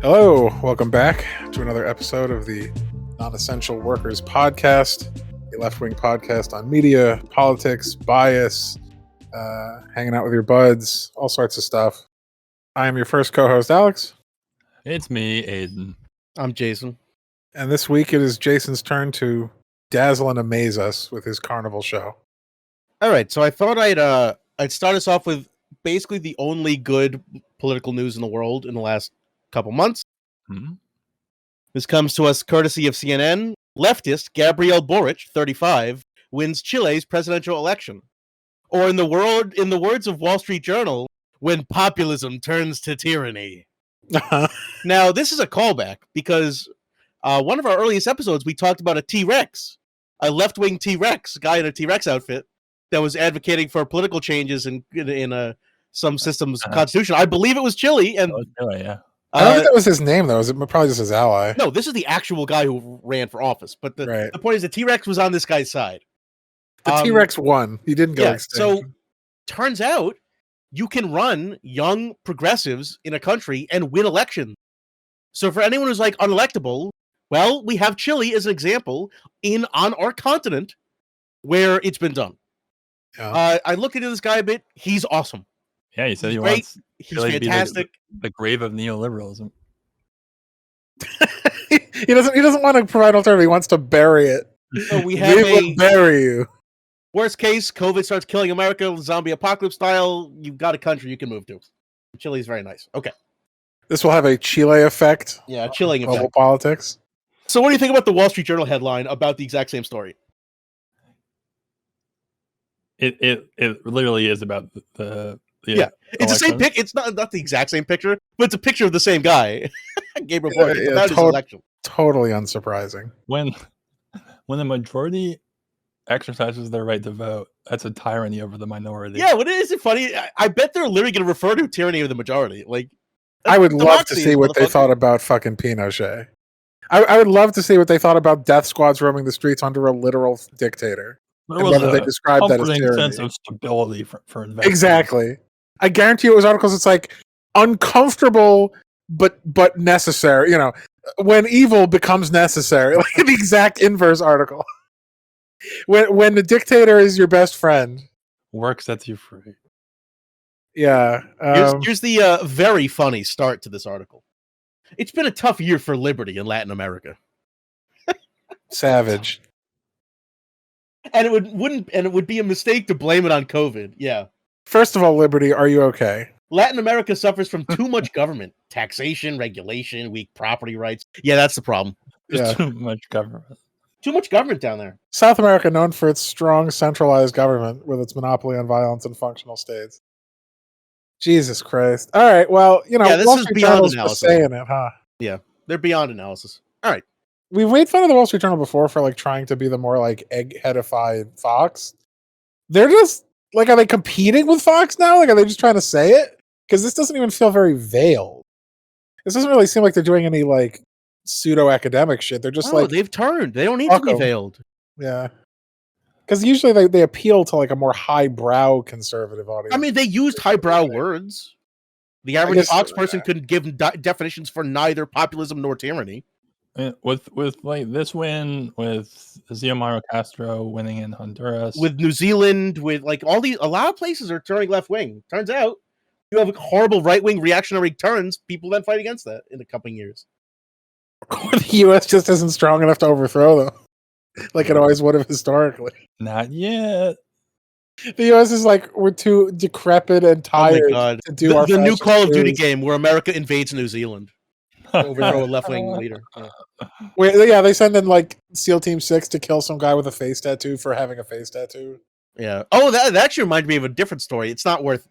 Hello, welcome back to another episode of the Non-Essential Workers Podcast, a left-wing podcast on media, politics, bias, hanging out with your buds, all sorts of stuff. I am your first co-host, Alex. It's me, Aiden. I'm Jason. And this week it is Jason's turn to dazzle and amaze us with his carnival show. All right, so I thought I'd start us off with basically the only good political news in the world in the last couple months. Mm-hmm. This comes to us courtesy of CNN. Leftist Gabriel Boric, 35, wins Chile's presidential election. Or in the words of Wall Street Journal, when populism turns to tyranny. Now, this is a callback because one of our earliest episodes, we talked about a T-Rex, a left-wing T-Rex, guy in a T-Rex outfit that was advocating for political changes in some system's constitution. I believe it was Chile. And Chile, yeah. I don't think that was his name, though. It was probably just his ally. No, this is the actual guy who ran for office. But Right. the point is the T-Rex was on this guy's side. The T-Rex won. He didn't go extinct. So turns out you can run young progressives in a country and win elections. So for anyone who's like unelectable, well, we have Chile as an example on our continent where it's been done. Yeah. I looked into this guy a bit. He's awesome. Yeah, he said He's he great. wants He's Chile to be fantastic. the grave of neoliberalism. he doesn't want to provide alternative. He wants to bury it. So we have will bury you. Worst case, COVID starts killing America, zombie apocalypse style. You've got a country you can move to. Chile is very nice. Okay. This will have a Chile effect. Yeah, chilling Global effect. politics. So what do you think about the Wall Street Journal headline about the exact same story? It literally is about the yeah. It's the same pic. It's not the exact same picture, but it's a picture of the same guy. Gabriel Boric. About his election. Totally unsurprising. When the majority exercises their right to vote, that's a tyranny over the minority. Yeah, what is it funny? I bet they're literally going to refer to tyranny of the majority. Like, I would love to see what they thought about fucking Pinochet. I would love to see what they thought about death squads roaming the streets under a literal dictator. There was they described that as tyranny. Sense of stability for investors. Exactly. I guarantee it was articles. It's like uncomfortable, but necessary. You know, when evil becomes necessary, like the exact inverse article. When the dictator is your best friend, work sets you free. Yeah. Here's the very funny start to this article. It's been a tough year for liberty in Latin America. Savage. And it would be a mistake to blame it on COVID. Yeah. First of all, Liberty, are you okay? Latin America suffers from too much government, taxation, regulation, weak property rights. Yeah, that's the problem. There's too much government. Too much government down there. South America, known for its strong centralized government with its monopoly on violence and functional states. Jesus Christ. All right, well, you know, this Wall is Street beyond Journal's analysis. saying it, huh? Yeah, they're beyond analysis. All right. We've made fun of the Wall Street Journal before for like trying to be the more like eggheadified Fox. They're just like, are they competing with Fox now? Like, are they just trying to say it? Because this doesn't even feel very veiled. This doesn't really seem like they're doing any like pseudo academic shit. They're just like they've turned. They don't need to be veiled. Yeah. Because usually they appeal to like a more highbrow conservative audience. I mean, they used highbrow words. The average Fox person couldn't give definitions for neither populism nor tyranny. With like this win, with Xiomara Castro winning in Honduras, with New Zealand, with like a lot of places are turning left wing. Turns out you have horrible right wing reactionary turns. People then fight against that in the coming years. The U.S. just isn't strong enough to overthrow them, like it always would have historically. Not yet. The U.S. is like, we're too decrepit and tired to do the new Call of Duty game where America invades New Zealand. Overthrow a left-wing leader. Yeah. They send in like SEAL Team 6 to kill some guy with a face tattoo for having a face tattoo. Yeah. Oh, that actually reminded me of a different story. It's not worth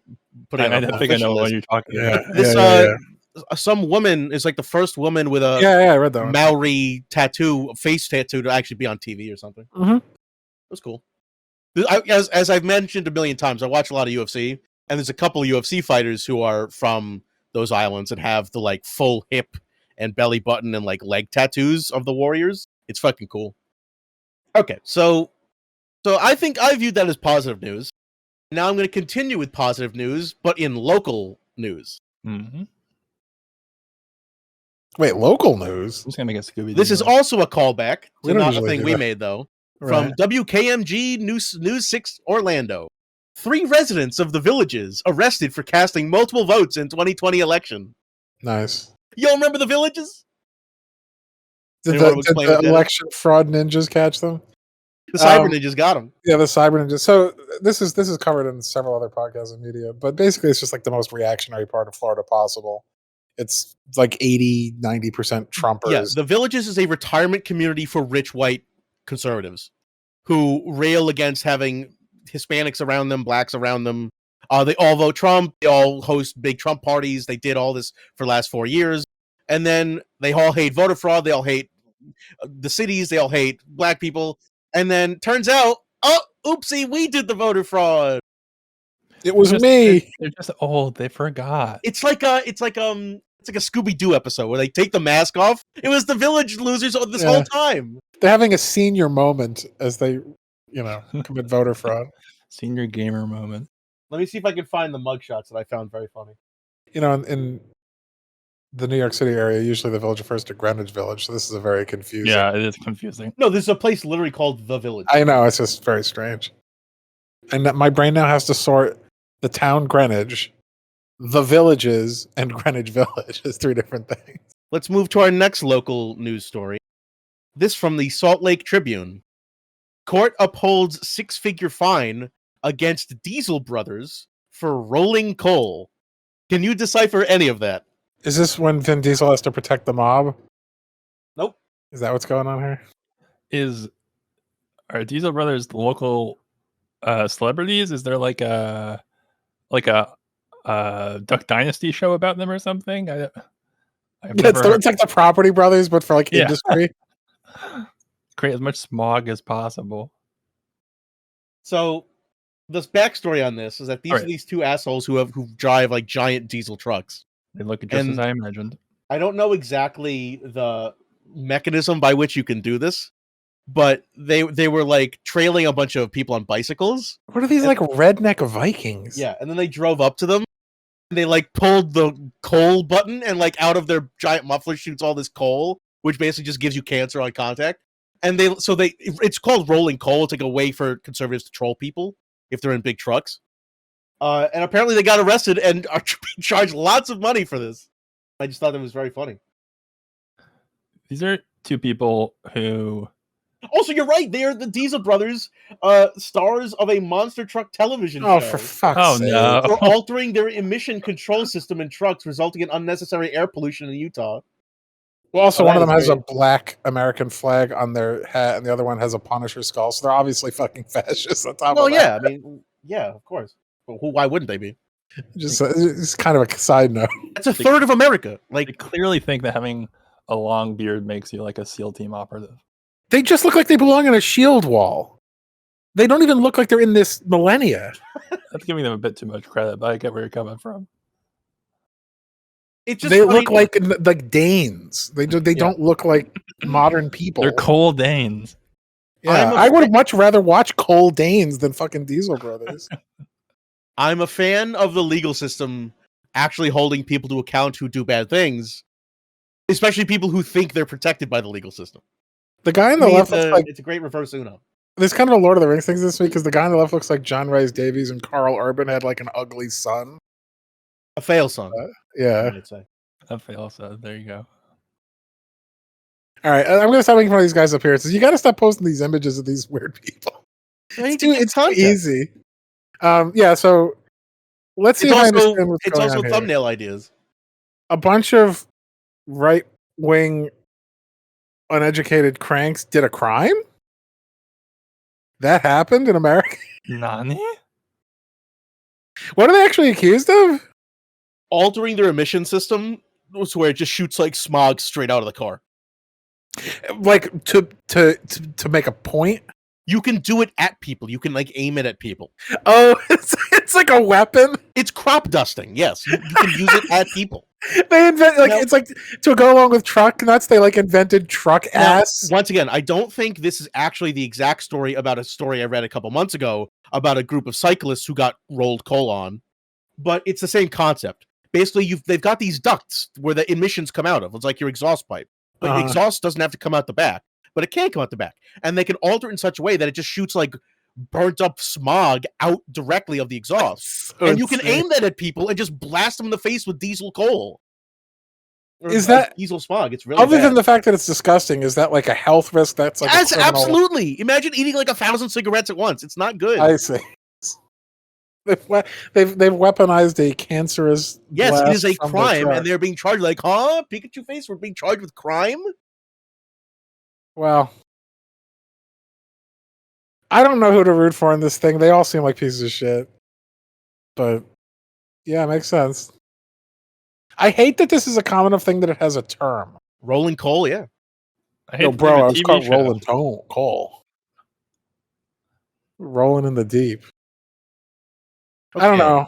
putting on I think I know what you're talking about. Some woman is like the first woman with a I read that Maori tattoo, face tattoo, to actually be on TV or something. Mm-hmm. It was cool. As I've mentioned a million times, I watch a lot of UFC, and there's a couple of UFC fighters who are from those islands and have the like full hip and belly button and like leg tattoos of the warriors. It's fucking cool. Okay, so I think I viewed that as positive news. Now I'm going to continue with positive news, but in local news. Mm-hmm. Wait, local news? I'm just gonna make a Scooby. This is also a callback We to don't not a usually thing do we that. made, though. From Right. WKMG News 6 Orlando. 3 residents of the Villages arrested for casting multiple votes in 2020 election. Nice. Y'all remember the Villages? Did Anyone the, wanna did explain the what that is? election fraud ninjas catch them? The Cyber Ninjas got them. Yeah, the cyber ninjas. So this is covered in several other podcasts and media, but basically it's just like the most reactionary part of Florida possible. It's like 80-90% Trumpers. Yeah, the Villages is a retirement community for rich white conservatives who rail against having Hispanics around them, blacks around them. They all vote Trump. They all host big Trump parties. They did all this for the last 4 years. And then they all hate voter fraud. They all hate the cities. They all hate black people. And then turns out, oh, oopsie, we did the voter fraud. It was me. They're just old. They forgot. It's like a Scooby-Doo episode where they take the mask off. It was the Village losers this whole time. They're having a senior moment as they, commit voter fraud. Senior gamer moment. Let me see if I can find the mugshots that I found very funny. In the New York City area, usually the Village refers to Greenwich Village, so this is a very confusing. Yeah, it is confusing. No, this is a place literally called The Village. I know, it's just very strange. And my brain now has to sort the town Greenwich, the Villages, and Greenwich Village as 3 different things. Let's move to our next local news story. This from the Salt Lake Tribune. Court upholds 6-figure fine against Diesel Brothers for rolling coal. Can you decipher any of that? Is this when Vin Diesel has to protect the mob? Nope. Is that what's going on here? Are Diesel Brothers the local celebrities? Is there like a Duck Dynasty show about them or something? It's like the Property Brothers, but for industry. Create as much smog as possible. So, the backstory on this is that these are these 2 assholes who drive like giant diesel trucks. They look just as I imagined. I don't know exactly the mechanism by which you can do this, but they were like trailing a bunch of people on bicycles. What are these redneck Vikings? Yeah, and then they drove up to them. And they pulled the coal button, and out of their giant muffler shoots all this coal, which basically just gives you cancer on contact. And it's called rolling coal. It's like a way for conservatives to troll people if they're in big trucks. And apparently they got arrested and are charged lots of money for this. I just thought it was very funny. These are 2 people who... Also, you're right. They are the Diesel Brothers, stars of a monster truck television show. Oh, for fuck's sake. No. For altering their emission control system in trucks, resulting in unnecessary air pollution in Utah. Well, also, one of them has a black American flag on their hat, and the other one has a Punisher skull, so they're obviously fucking fascists on top of that. Yeah, I mean, yeah, of course. But why wouldn't they be? It's kind of a side note. That's a third of America. They clearly think that having a long beard makes you like a SEAL team operative. They just look like they belong in a shield wall. They don't even look like they're in this millennia. That's giving them a bit too much credit, but I get where you're coming from. It's just they look like Danes. They don't look like modern people. They're Cole Danes. Yeah, I would much rather watch Cole Danes than fucking Diesel Brothers. I'm a fan of the legal system actually holding people to account who do bad things, especially people who think they're protected by the legal system. The guy on the left looks like... It's a great reverse Uno. There's kind of a Lord of the Rings thing this week, because the guy on the left looks like John Rhys Davies and Carl Urban had an ugly son. A fail son. Yeah. I'd say. A fail son. There you go. All right, I'm going to stop making fun of these guys' appearances. You got to stop posting these images of these weird people. It's too easy. So let's see if I understand what's going on. It's also thumbnail ideas. A bunch of right-wing uneducated cranks did a crime? That happened in America? Nani? What are they actually accused of? Altering their emission system to where it just shoots smog straight out of the car. To make a point? You can do it at people. You can aim it at people. Oh, it's like a weapon? It's crop dusting, yes. You can use it at people. They invent it's like to go along with truck nuts. They invented truck ass. Once again, I don't think this is actually the exact story about a story I read a couple months ago about a group of cyclists who got rolled coal on, but it's the same concept. basically they've got these ducts where the emissions come out of. It's like your exhaust pipe, but exhaust doesn't have to come out the back, but it can come out the back, and they can alter it in such a way that it just shoots like burnt up smog out directly of the exhaust, So and you can insane. aim that at people and just blast them in the face with diesel coal. Is that diesel smog? It's really other bad. than the fact that it's disgusting? Is that like a health risk? That's like Yes, a criminal... absolutely. Imagine eating like 1,000 cigarettes at once. It's not good. I see. They've weaponized a cancerous. Yes, it is a blast from the crime, truck. and they're being charged. Like, huh? Pikachu face? We're being charged with crime? Well, I don't know who to root for in this thing. They all seem like pieces of shit. But yeah, it makes sense. I hate that this is a common enough thing that it has a term. Rolling coal, yeah. I hate Yo, to bro, believe I a was TV caught show. rolling coal. Rolling in the deep. I don't Okay. know.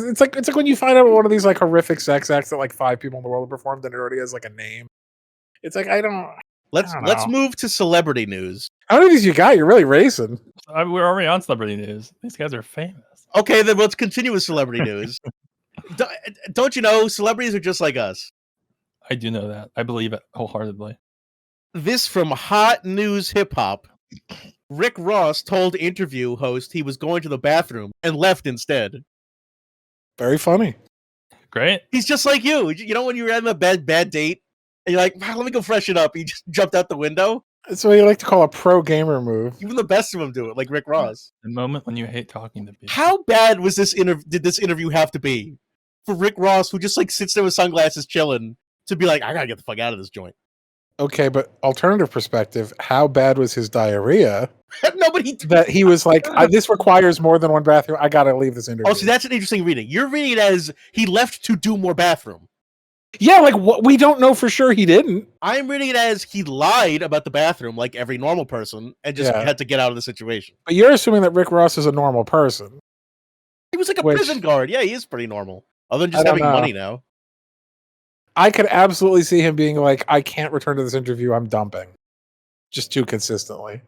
It's like when you find out one of these like horrific sex acts that like 5 people in the world have performed and it already has like a name. It's like I don't Let's know. move to celebrity news. How many of these you got? You're really racing. We're already on celebrity news. These guys are famous. Okay, then let's continue with celebrity news. Don't you know celebrities are just like us? I do know that. I believe it wholeheartedly. This from Hot News Hip Hop. Rick Ross told interview host he was going to the bathroom and left instead. Very funny. Great. He's just like you. You know when you're having a bad date and you're like, let me go freshen up. He just jumped out the window. It's what you like to call a pro gamer move. Even the best of them do it, like Rick Ross. The moment when you hate talking to people. How bad was this did this interview have to be for Rick Ross, who just like sits there with sunglasses chilling, to be like, I gotta get the fuck out of this joint? Okay, but alternative perspective, how bad was his diarrhea Nobody. that he was like, this requires more than one bathroom. I gotta leave this interview. Oh, see, that's an interesting reading. You're reading it as he left to do more bathroom. Yeah, like what we don't know for sure he didn't. I'm reading it as he lied about the bathroom like every normal person and just Yeah. had to get out of the situation. But you're assuming that Rick Ross is a normal person. He was like a Which- prison guard. Yeah, he is pretty normal. Other than just I don't having know. money now. I could absolutely see him being like, I can't return to this interview, I'm dumping. Just too consistently.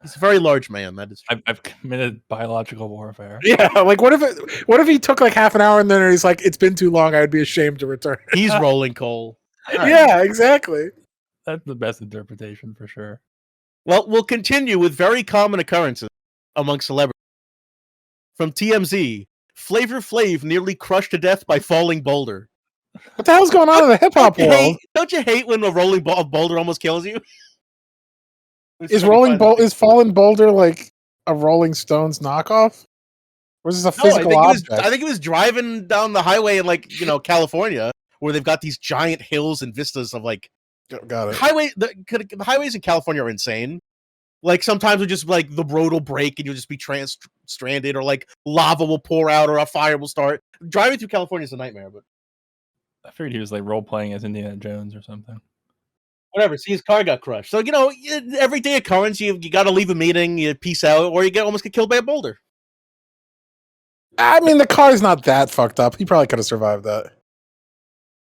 He's a very large man. That is true. I've committed biological warfare. Yeah, like what if he took like half an hour and then he's like, it's been too long, I'd be ashamed to return. He's rolling coal. All right. Yeah, exactly. That's the best interpretation for sure. Well, we'll continue with very common occurrences among celebrities. From TMZ, Flavor Flav nearly crushed to death by falling boulder. What the hell's going on in the hip hop world? Don't you hate when a rolling boulder almost kills you? Is Fallen Boulder like a Rolling Stones knockoff? Or is this a No, physical object? I think he was driving down the highway in California, where they've got these giant hills and vistas of like Got it. the highways in California are insane. Like sometimes it'll just like the road will break and you'll just be stranded, or like lava will pour out or a fire will start. Driving through California is a nightmare, but I figured he was like role playing as Indiana Jones or something. whatever. See, his car got crushed. So everyday occurrence. You got to leave a meeting, you peace out, or you almost get killed by a boulder. I mean, the car's not that fucked up. He probably could have survived that.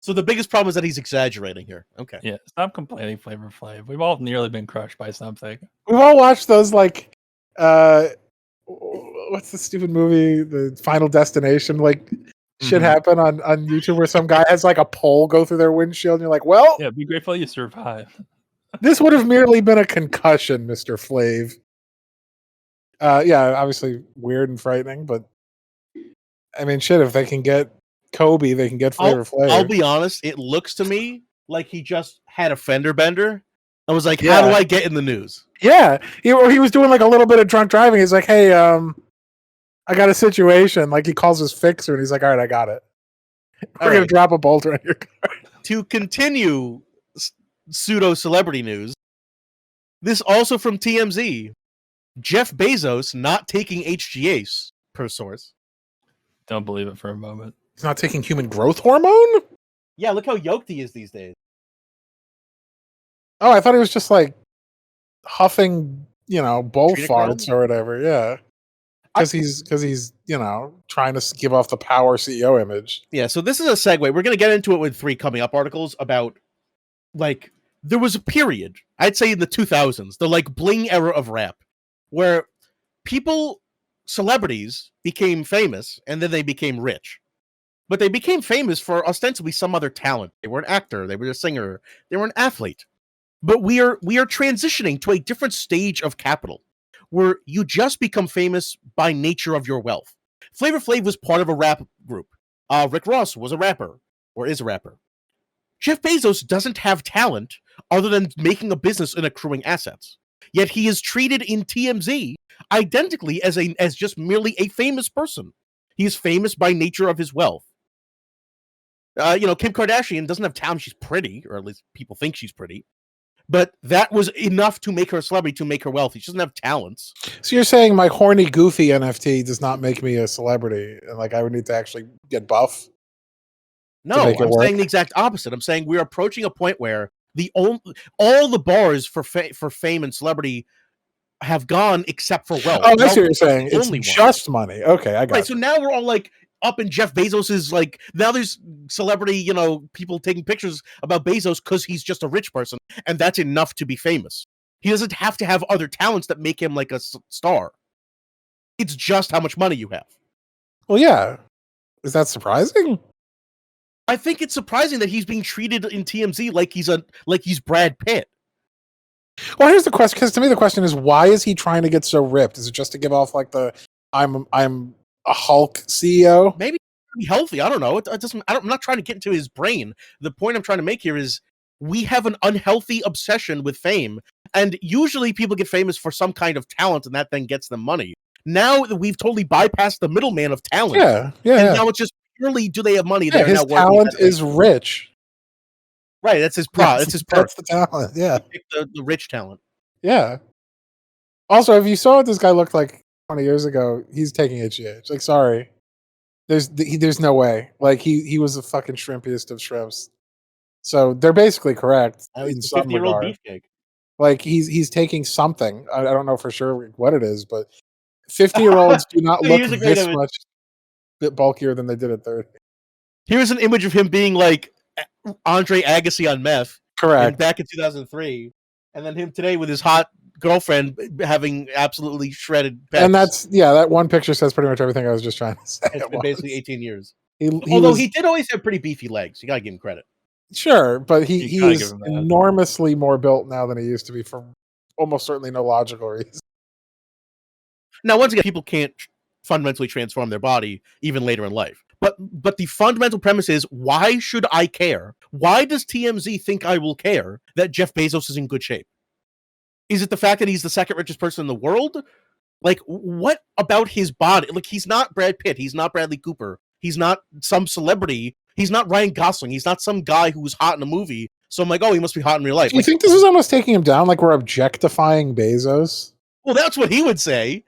So the biggest problem is that he's exaggerating here. Okay. Yeah, stop complaining, Flavor Flav. We've all nearly been crushed by something. We've all watched those like what's the stupid movie, the Final Destination, like shit Mhm. happen on YouTube where some guy has like a pole go through their windshield and you're like, well, Yeah, be grateful you survived. this would have merely been a concussion, Mr. Flav. Yeah, obviously weird and frightening, but I mean, shit, if they can get Kobe, they can get Flavor Flav. I'll be honest. It looks to me like he just had a fender bender. I was like, Yeah. how do I get in the news? Yeah, he was doing like a little bit of drunk driving. He's like, hey, I got a situation. Like he calls his fixer and he's like, all right, I got it. We're gonna drop a boulder on your car. To continue pseudo celebrity news, this also from TMZ. Jeff Bezos not taking HGH per source. Don't believe it for a moment. He's not taking human growth hormone? Yeah, look how yoked he is these days. Oh, I thought he was just like huffing, bull Adrenochrome? farts or whatever. Yeah. Because he's trying to give off the power CEO image. Yeah, so this is a segue. We're going to get into it with 3 coming up articles about, like, there was a period, I'd say in the 2000s, the, like, bling era of rap, where celebrities became famous, and then they became rich. but they became famous for ostensibly some other talent. They were an actor, they were a singer, they were an athlete. But we are transitioning to a different stage of capital, where you just become famous by nature of your wealth. Flavor Flav was part of a rap group. Rick Ross was a rapper, or is a rapper. Jeff Bezos doesn't have talent other than making a business and accruing assets. Yet he is treated in TMZ identically as just merely a famous person. He is famous by nature of his wealth. Kim Kardashian doesn't have talent. She's pretty, or at least people think she's pretty. But that was enough to make her a celebrity, to make her wealthy. She doesn't have talents. So you're saying my horny, goofy NFT does not make me a celebrity, and like I would need to actually get buff? No, I'm saying the exact opposite. I'm saying we're approaching a point where all the bars for fame and celebrity have gone except for wealth. Oh, I see what you're saying. It's just money. Okay, I got it. Right, so now we're all like up in Jeff Bezos's, like, now there's celebrity, people taking pictures about Bezos because he's just a rich person, and that's enough to be famous. He doesn't have to have other talents that make him like a star. It's just how much money you have. Well, yeah. Is that surprising? I think it's surprising that he's being treated in TMZ like he's Brad Pitt. Well, here's the question, because to me the question is, why is he trying to get so ripped? Is it just to give off like the I'm a Hulk CEO? Maybe be healthy. I don't know. It doesn't. I'm not trying to get into his brain. The point I'm trying to make here is we have an unhealthy obsession with fame, and usually people get famous for some kind of talent, and that then gets them money. Now that we've totally bypassed the middleman of talent, and now it's just purely do they have money? Yeah, his talent is rich. Right, that's his pro. That's his perk. That's the talent. Yeah, the rich talent. Yeah. Also, if you saw what this guy looked like 20 years ago, he's taking HGH. Like, sorry, there's no way. Like, he was the fucking shrimpiest of shrimps. So they're basically correct in some regard. Beefcake. Like he's taking something. I don't know for sure what it is, but 50-year-olds do not look this much bit bulkier than they did at 30. Here's an image of him being like Andre Agassi on meth. Correct. Back in 2003. And then him today with his hot girlfriend having absolutely shredded pecs. And that one picture says pretty much everything I was just trying to say. It's been basically 18 years. Although he did always have pretty beefy legs. You gotta give him credit. Sure, but he is enormously more built now than he used to be for almost certainly no logical reason. Now, once again, people can't fundamentally transform their body even later in life. But the fundamental premise is, why should I care? Why does TMZ think I will care that Jeff Bezos is in good shape? Is it the fact that he's the second richest person in the world? Like, what about his body? Like, he's not Brad Pitt. He's not Bradley Cooper. He's not some celebrity. He's not Ryan Gosling. He's not some guy who was hot in a movie. So I'm like, oh, he must be hot in real life. Do you think this is almost taking him down? Like, we're objectifying Bezos? Well, that's what he would say.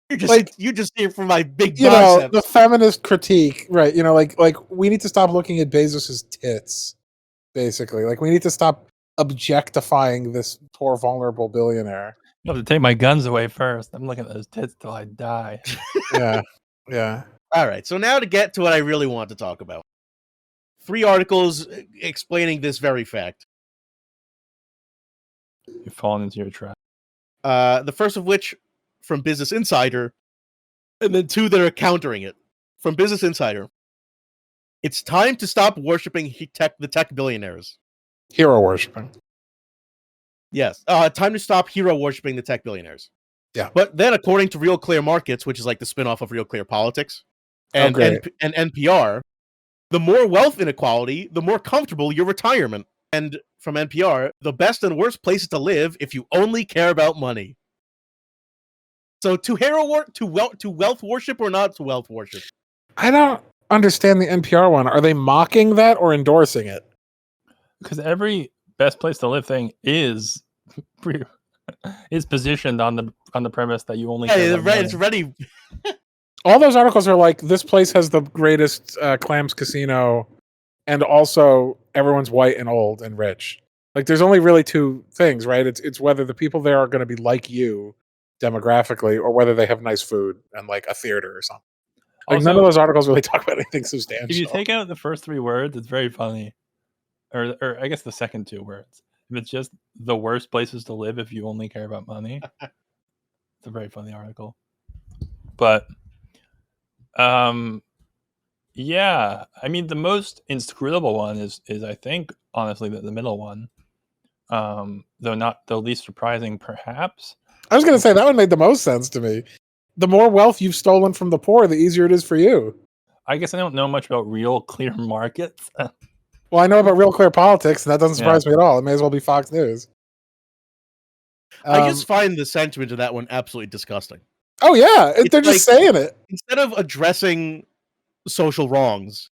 You're just here for my big biceps. The feminist critique, right? Like we need to stop looking at Bezos's tits, basically. Like, we need to stop objectifying this poor, vulnerable billionaire. You have to take my guns away first. I'm looking at those tits till I die. Yeah. All right, so now to get to what I really want to talk about. 3 articles explaining this very fact. You've fallen into your trap. The first of which from Business Insider, and then 2 that are countering it. From Business Insider, it's time to stop worshiping the tech billionaires. Hero worshiping. Yes, time to stop hero worshiping the tech billionaires. Yeah. But then, according to Real Clear Markets, which is like the spinoff of Real Clear Politics, and NPR, the more wealth inequality, the more comfortable your retirement. And from NPR, the best and worst places to live if you only care about money. So to wealth worship or not to wealth worship? I don't understand the NPR one. Are they mocking that or endorsing it? Because every best place to live thing is positioned on the premise that you only. It's ready. All those articles are like, this place has the greatest clams casino, and also everyone's white and old and rich. Like, there's only really 2 things, right? It's whether the people there are going to be like you demographically, or whether they have nice food and like a theater or something. Like, also, none of those articles really talk about anything substantial. If you take out the first 3 words, it's very funny. Or I guess the second 2 words. If it's just the worst places to live if you only care about money, it's a very funny article. But Yeah, I mean the most inscrutable one is I think honestly the middle one, though not the least surprising perhaps. I was going to say that one made the most sense to me. The more wealth you've stolen from the poor, the easier it is for you. I guess I don't know much about real clear markets. Well, I know about Real Clear Politics, and that doesn't surprise me at all. It may as well be Fox News. I just find the sentiment of that one absolutely disgusting. Oh yeah, they're just saying it. Instead of addressing social wrongs,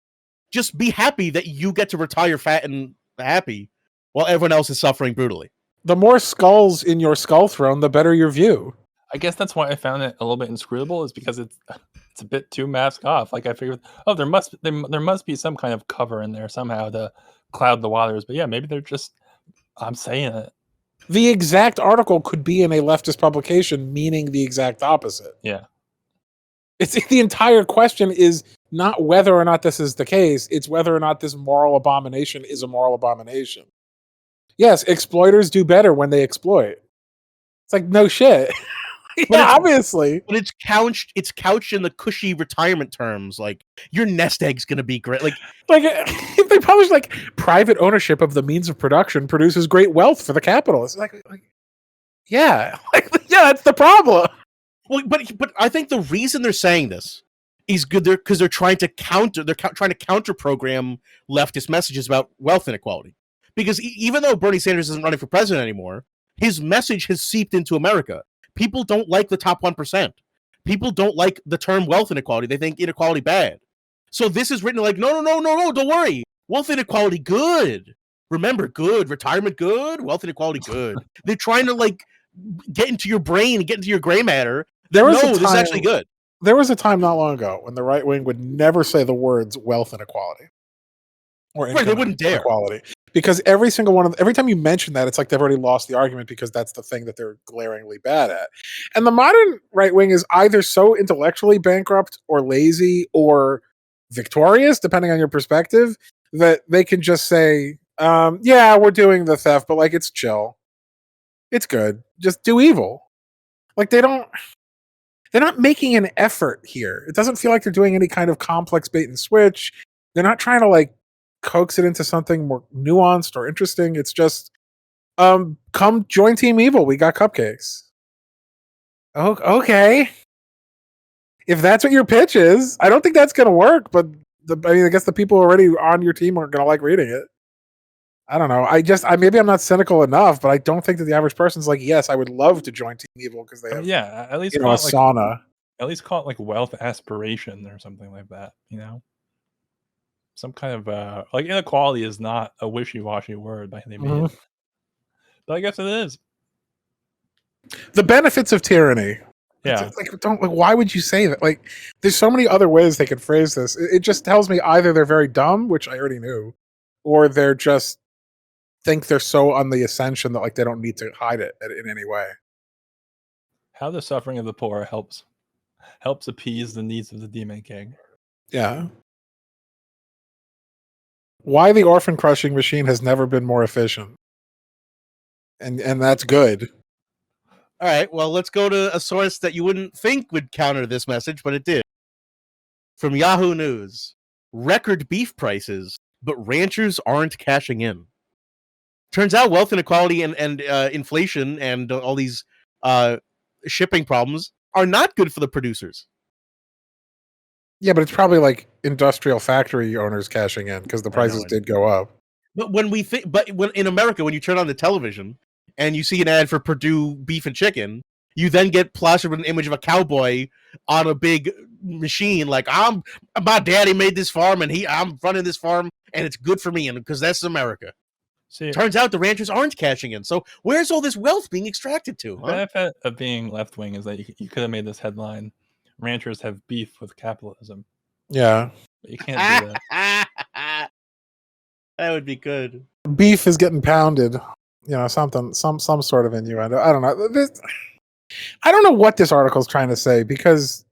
just be happy that you get to retire fat and happy while everyone else is suffering brutally. The more skulls in your skull throne, the better your view. I guess that's why I found it a little bit inscrutable, is because it's a bit too mask off. Like I figured, there must be some kind of cover in there somehow to cloud the waters. But yeah, maybe they're just, I'm saying it. The exact article could be in a leftist publication, meaning the exact opposite. Yeah. It's the entire question is not whether or not this is the case, it's whether or not this moral abomination is a moral abomination. Yes, exploiters do better when they exploit. It's like, no shit. Yeah, obviously. But it's couched in the cushy retirement terms, like your nest egg's gonna be great. Like if they publish like private ownership of the means of production produces great wealth for the capitalists. Like yeah. Yeah, that's the problem. Well, but I think the reason they're saying this is good because they're trying to counter program leftist messages about wealth inequality. Because even though Bernie Sanders isn't running for president anymore, his message has seeped into America. People don't like the top 1%. People don't like the term wealth inequality. They think inequality bad. So this is written like, no, don't worry. Wealth inequality, good. Remember, good. Retirement, good. Wealth inequality, good. They're trying to like get into your brain and get into your gray matter. This is actually good. There was a time not long ago when the right wing would never say the words wealth inequality. Or right, they wouldn't dare. Inequality. Because every time you mention that, it's like they've already lost the argument because that's the thing that they're glaringly bad at. And the modern right wing is either so intellectually bankrupt or lazy or victorious, depending on your perspective, that they can just say, yeah, we're doing the theft, but like it's chill. It's good. Just do evil. Like they're not making an effort here. It doesn't feel like they're doing any kind of complex bait and switch. They're not trying to like coax it into something more nuanced or interesting. It's just come join Team Evil. We got cupcakes. Oh, okay. If that's what your pitch is, I don't think that's going to work, but I guess the people already on your team aren't going to like reading it. I don't know. Maybe I'm not cynical enough, but I don't think that the average person's like, yes, I would love to join Team Evil because they have at least a sauna. At least call it like wealth aspiration or something like that, some kind of like inequality is not a wishy-washy word by any means. But I guess it is. The benefits of tyranny. Yeah. Why would you say that? Like, there's so many other ways they could phrase this. It just tells me either they're very dumb, which I already knew, or they're just think they're so on the ascension that like they don't need to hide it in any way. How the suffering of the poor helps appease the needs of the Demon King. Yeah. Why the orphan crushing machine has never been more efficient. And that's good. All right, well, let's go to a source that you wouldn't think would counter this message, but it did. From Yahoo News. Record beef prices, but ranchers aren't cashing in. Turns out wealth inequality and inflation and all these shipping problems are not good for the producers. Yeah, but it's probably like industrial factory owners cashing in because the prices did go up. But when in America, when you turn on the television and you see an ad for Purdue beef and chicken, you then get plastered with an image of a cowboy on a big machine, like my daddy made this farm and I'm running this farm and it's good for me, and because that's America. See, turns out the ranchers aren't cashing in. So where's all this wealth being extracted to? The benefit of being left wing is that you could have made this headline: ranchers have beef with capitalism. Yeah, but you can't do that. That would be good. Beef is getting pounded. Something, some sort of innuendo. I don't know. I don't know what this article is trying to say, because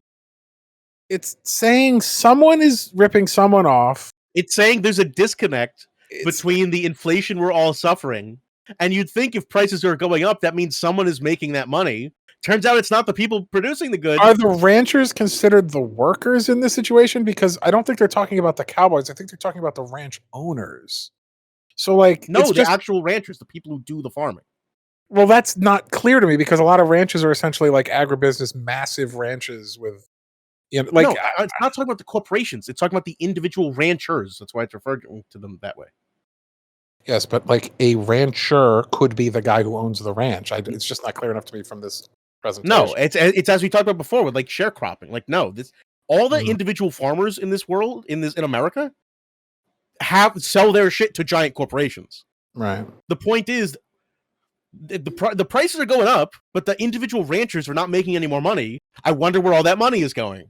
it's saying someone is ripping someone off. It's saying there's a disconnect between the inflation we're all suffering, and you'd think if prices are going up, that means someone is making that money, Turns out it's not the people producing the goods. Are the ranchers considered the workers in this situation? Because I don't think they're talking about the cowboys. I think they're talking about the ranch owners. So, like, No, it's the just actual ranchers, the people who do the farming. well, that's not clear to me because a lot of ranches are essentially like agribusiness, massive ranches with, like No, it's not talking about the corporations. It's talking about the individual ranchers. That's why it's referred to them that way. yes, but like a rancher could be the guy who owns the ranch. It's just not clear enough to me from this presentation. No, it's as we talked about before with like sharecropping. Like, no, all the Mhm. individual farmers in this world, in America, sell their shit to giant corporations. Right. The point is, the prices are going up, but the individual ranchers are not making any more money. I wonder where all that money is going.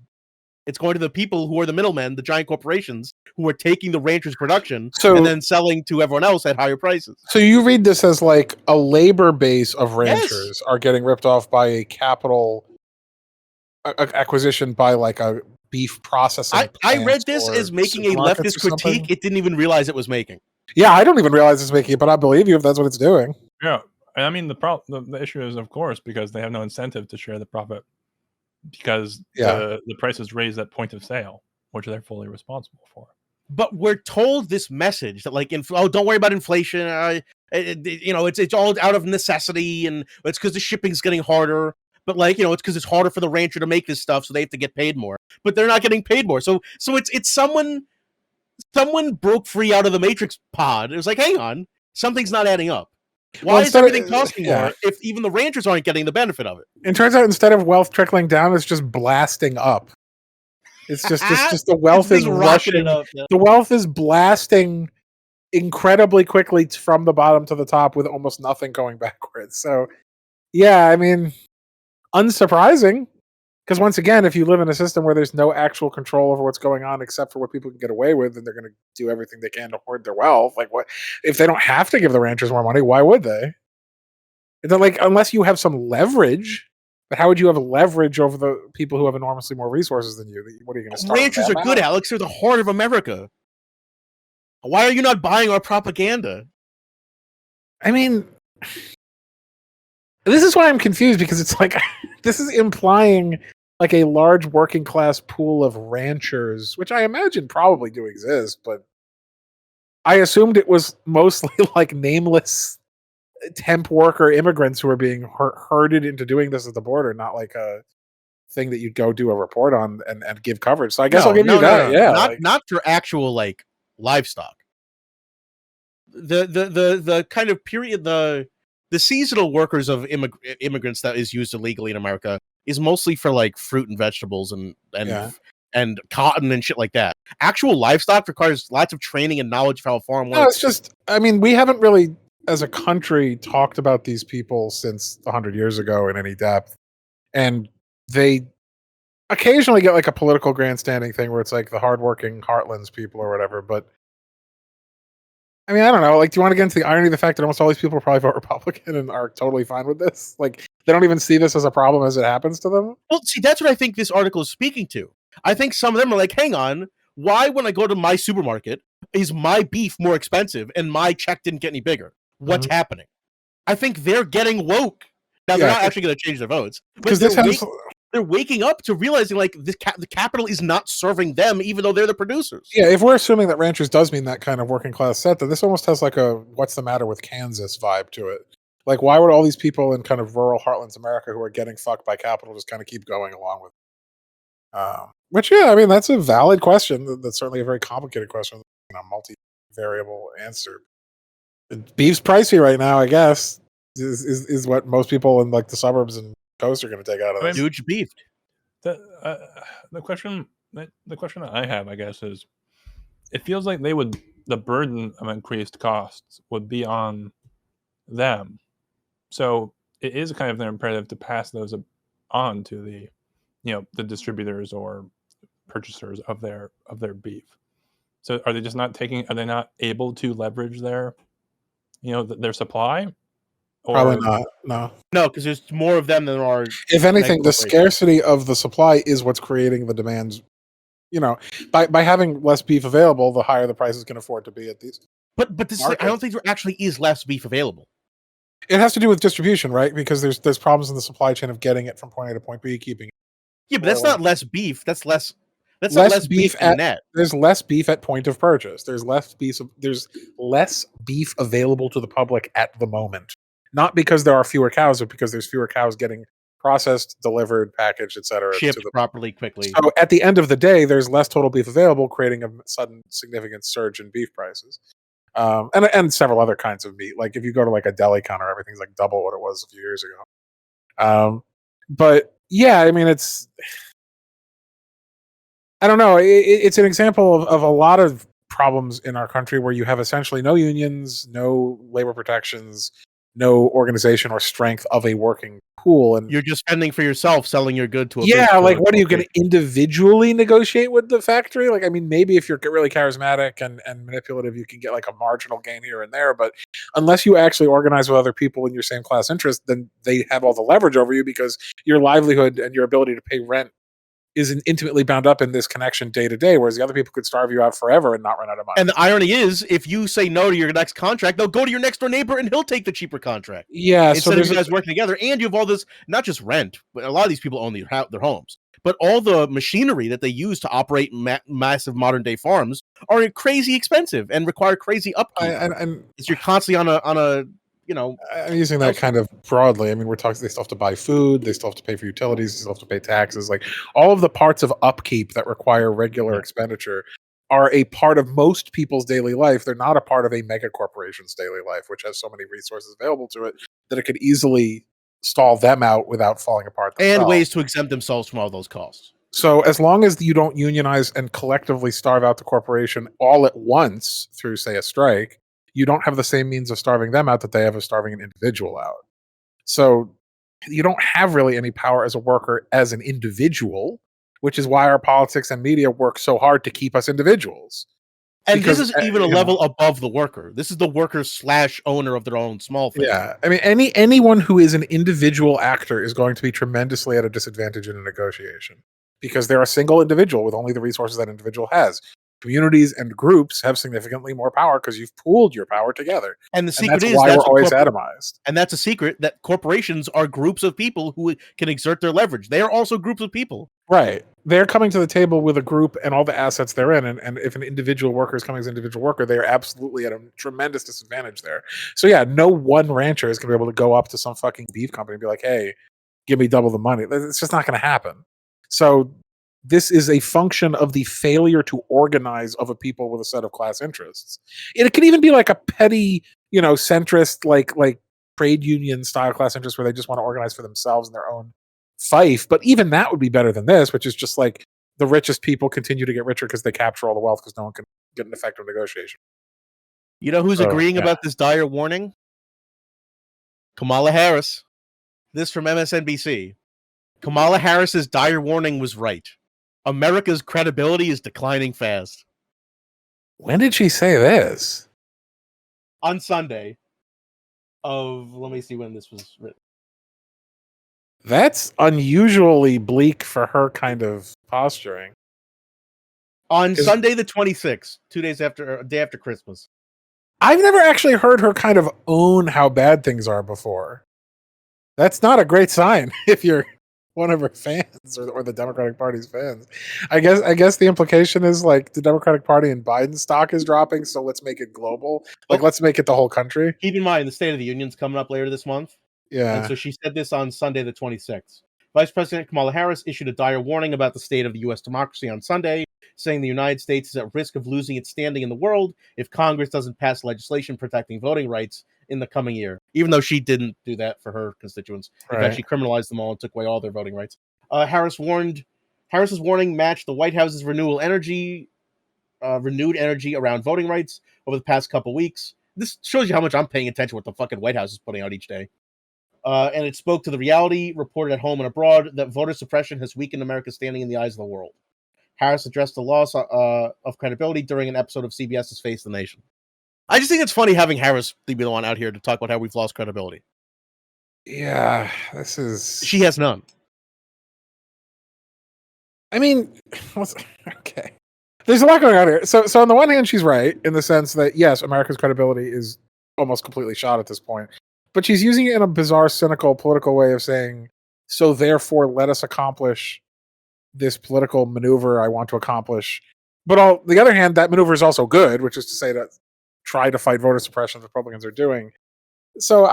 It's going to the people who are the middlemen, the giant corporations, who are taking the ranchers' production and then selling to everyone else at higher prices. So you read this as like a labor base of ranchers are getting ripped off by a capital acquisition by like a beef processing. I read this as making a leftist critique. It didn't even realize it was making. Yeah, I don't even realize it's making it, but I believe you if that's what it's doing. Yeah, and I mean the issue is, of course, because they have no incentive to share the profit because the price is raised at point of sale, which they're fully responsible for. But we're told this message that like, don't worry about inflation. It's all out of necessity, and it's because the shipping's getting harder. But like, it's because it's harder for the rancher to make this stuff, so they have to get paid more. But they're not getting paid more. So it's someone broke free out of the Matrix pod. It was like, hang on, something's not adding up. Why is everything costing more if even the ranchers aren't getting the benefit of it? It turns out instead of wealth trickling down, it's just blasting up. It's just the wealth is rushing. The wealth is blasting incredibly quickly from the bottom to the top with almost nothing going backwards. So, yeah, I mean, unsurprising. Because once again, if you live in a system where there's no actual control over what's going on except for what people can get away with, then they're going to do everything they can to hoard their wealth. Like, what if they don't have to give the ranchers more money? Why would they? It's like, unless you have some leverage. But how would you have leverage over the people who have enormously more resources than you? What are you going to start? Ranchers are good, Alex. They're the heart of America. Why are you not buying our propaganda? I mean, this is why I'm confused, because it's like this is implying like a large working class pool of ranchers, which I imagine probably do exist, but I assumed it was mostly like nameless temp worker immigrants who are being herded into doing this at the border, not like a thing that you'd go do a report on and give coverage. So I guess I'll give you that. Yeah, not for actual like livestock. The kind of period the seasonal workers of immigrants that is used illegally in America is mostly for like fruit and vegetables and cotton and shit like that. Actual livestock requires lots of training and knowledge of how a farm works. No, it's just, I mean, we haven't really, as a country, talked about these people since 100 years ago in any depth. And they occasionally get like a political grandstanding thing where it's like the hardworking Heartlands people or whatever. But I mean, I don't know. Like, do you want to get into the irony of the fact that almost all these people probably vote Republican and are totally fine with this? Like, they don't even see this as a problem as it happens to them? Well, see, that's what I think this article is speaking to. I think some of them are like, hang on, why when I go to my supermarket is my beef more expensive and my check didn't get any bigger? What's happening? I think they're getting woke. Now, they're not actually going to change their votes. Because they're waking up to realizing like the capital is not serving them, even though they're the producers. Yeah, if we're assuming that ranchers does mean that kind of working class set, then this almost has like a what's the matter with Kansas vibe to it. Like, why would all these people in kind of rural heartlands America who are getting fucked by capital just kind of keep going along with it? Which, yeah, I mean, that's a valid question. That's certainly a very complicated question, multi-variable answer. Beef's pricey right now, I guess, is what most people in like the suburbs and coast are going to take out of this. Huge beefed. The question that I have, I guess, is it feels like the burden of increased costs would be on them. So it is kind of their imperative to pass those on to the distributors or purchasers of their beef. So are they just not are they not able to leverage their supply? Probably not. No, because there's more of them than there are. If anything, the scarcity of the supply is what's creating the demands. By having less beef available, the higher the prices can afford to be at these. But this I don't think there actually is less beef available. It has to do with distribution, right? Because there's problems in the supply chain of getting it from point A to point B, keeping it. Yeah, but that's not less beef. That's less. That's not Less less beef beef than at net. there's less beef at point of purchase. There's less beef available to the public at the moment. Not because there are fewer cows, but because there's fewer cows getting processed, delivered, packaged, etc. to Shipped the properly, quickly. So at the end of the day, there's less total beef available, creating a sudden significant surge in beef prices. And several other kinds of meat. Like if you go to like a deli counter, everything's like double what it was a few years ago. But yeah, I mean, I don't know. It's an example of a lot of problems in our country where you have essentially no unions, no labor protections, no organization or strength of a working pool. And You're just fending for yourself, selling your good to a yeah, to like a what are you going corporation. to individually negotiate with the factory? Like, I mean, maybe if you're really charismatic and manipulative, you can get like a marginal gain here and there. But unless you actually organize with other people in your same class interest, then they have all the leverage over you because your livelihood and your ability to pay rent is intimately bound up in this connection day to day, whereas the other people could starve you out forever and not run out of money. And the irony is, if you say no to your next contract, they'll go to your next door neighbor and he'll take the cheaper contract. Yeah, so Instead of there's you guys working together, and you have all this, not just rent, but a lot of these people own their homes, but all the machinery that they use to operate massive modern day farms are crazy expensive and require crazy upkeep. and Because you're constantly on a I'm using that kind of broadly. I mean, we're talking. They still have to buy food. They still have to pay for utilities. They still have to pay taxes. Like all of the parts of upkeep that require regular expenditure are a part of most people's daily life. They're not a part of a mega corporation's daily life, which has so many resources available to it that it could easily stall them out without falling apart themselves. and ways to exempt themselves from all those costs. So as long as you don't unionize and collectively starve out the corporation all at once through, say, a strike, you don't have the same means of starving them out that they have of starving an individual out. So you don't have really any power as a worker as an individual, which is why our politics and media work so hard to keep us individuals. And Because, this is even a level above the worker. This is the worker / owner of their own small thing. Yeah, I mean, anyone who is an individual actor is going to be tremendously at a disadvantage in a negotiation because they're a single individual with only the resources that individual has. Communities and groups have significantly more power because you've pooled your power together. And the secret that's is why that's we're always atomized. And that's a secret that corporations are groups of people who can exert their leverage. They are also groups of people. Right. They're coming to the table with a group and all the assets they're in. And if an individual worker is coming as an individual worker, they are absolutely at a tremendous disadvantage there. So yeah, no one rancher is going to be able to go up to some fucking beef company and be like, hey, give me double the money. It's just not going to happen. So this is a function of the failure to organize of a people with a set of class interests. It could even be like a petty, centrist, like trade union style class interest where they just want to organize for themselves in their own fief. But even that would be better than this, which is just like the richest people continue to get richer because they capture all the wealth because no one can get an effective negotiation. You know who's agreeing about this dire warning? Kamala Harris. This from MSNBC. Kamala Harris's dire warning was right. America's credibility is declining fast. When did she say this? On Sunday let me see when this was written. That's unusually bleak for her kind of posturing. On Sunday the 26th, day after Christmas. I've never actually heard her kind of own how bad things are before. That's not a great sign if you're one of her fans or the Democratic Party's fans. I guess the implication is like the Democratic Party and Biden's stock is dropping, so let's make it global. Like let's make it the whole country. Keep in mind the State of the Union's coming up later this month. Yeah. And so she said this on Sunday the 26th. Vice President Kamala Harris issued a dire warning about the state of the U.S. democracy on Sunday, saying the United States is at risk of losing its standing in the world if Congress doesn't pass legislation protecting voting rights in the coming year, even though she didn't do that for her constituents. In fact, she criminalized them all and took away all their voting rights. Harris's warning matched the White House's renewed energy around voting rights over the past couple weeks. This shows you how much I'm paying attention to what the fucking White House is putting out each day. And it spoke to the reality reported at home and abroad that voter suppression has weakened America's standing in the eyes of the world. Harris addressed the loss of credibility during an episode of CBS's Face the Nation. I just think it's funny having Harris be the one out here to talk about how we've lost credibility. Yeah, she has none. I mean, okay. There's a lot going on here. So on the one hand, she's right in the sense that yes, America's credibility is almost completely shot at this point. but she's using it in a bizarre, cynical, political way of saying, so therefore let us accomplish this political maneuver I want to accomplish. But on the other hand, that maneuver is also good, which is to say that try to fight voter suppression Republicans are doing. So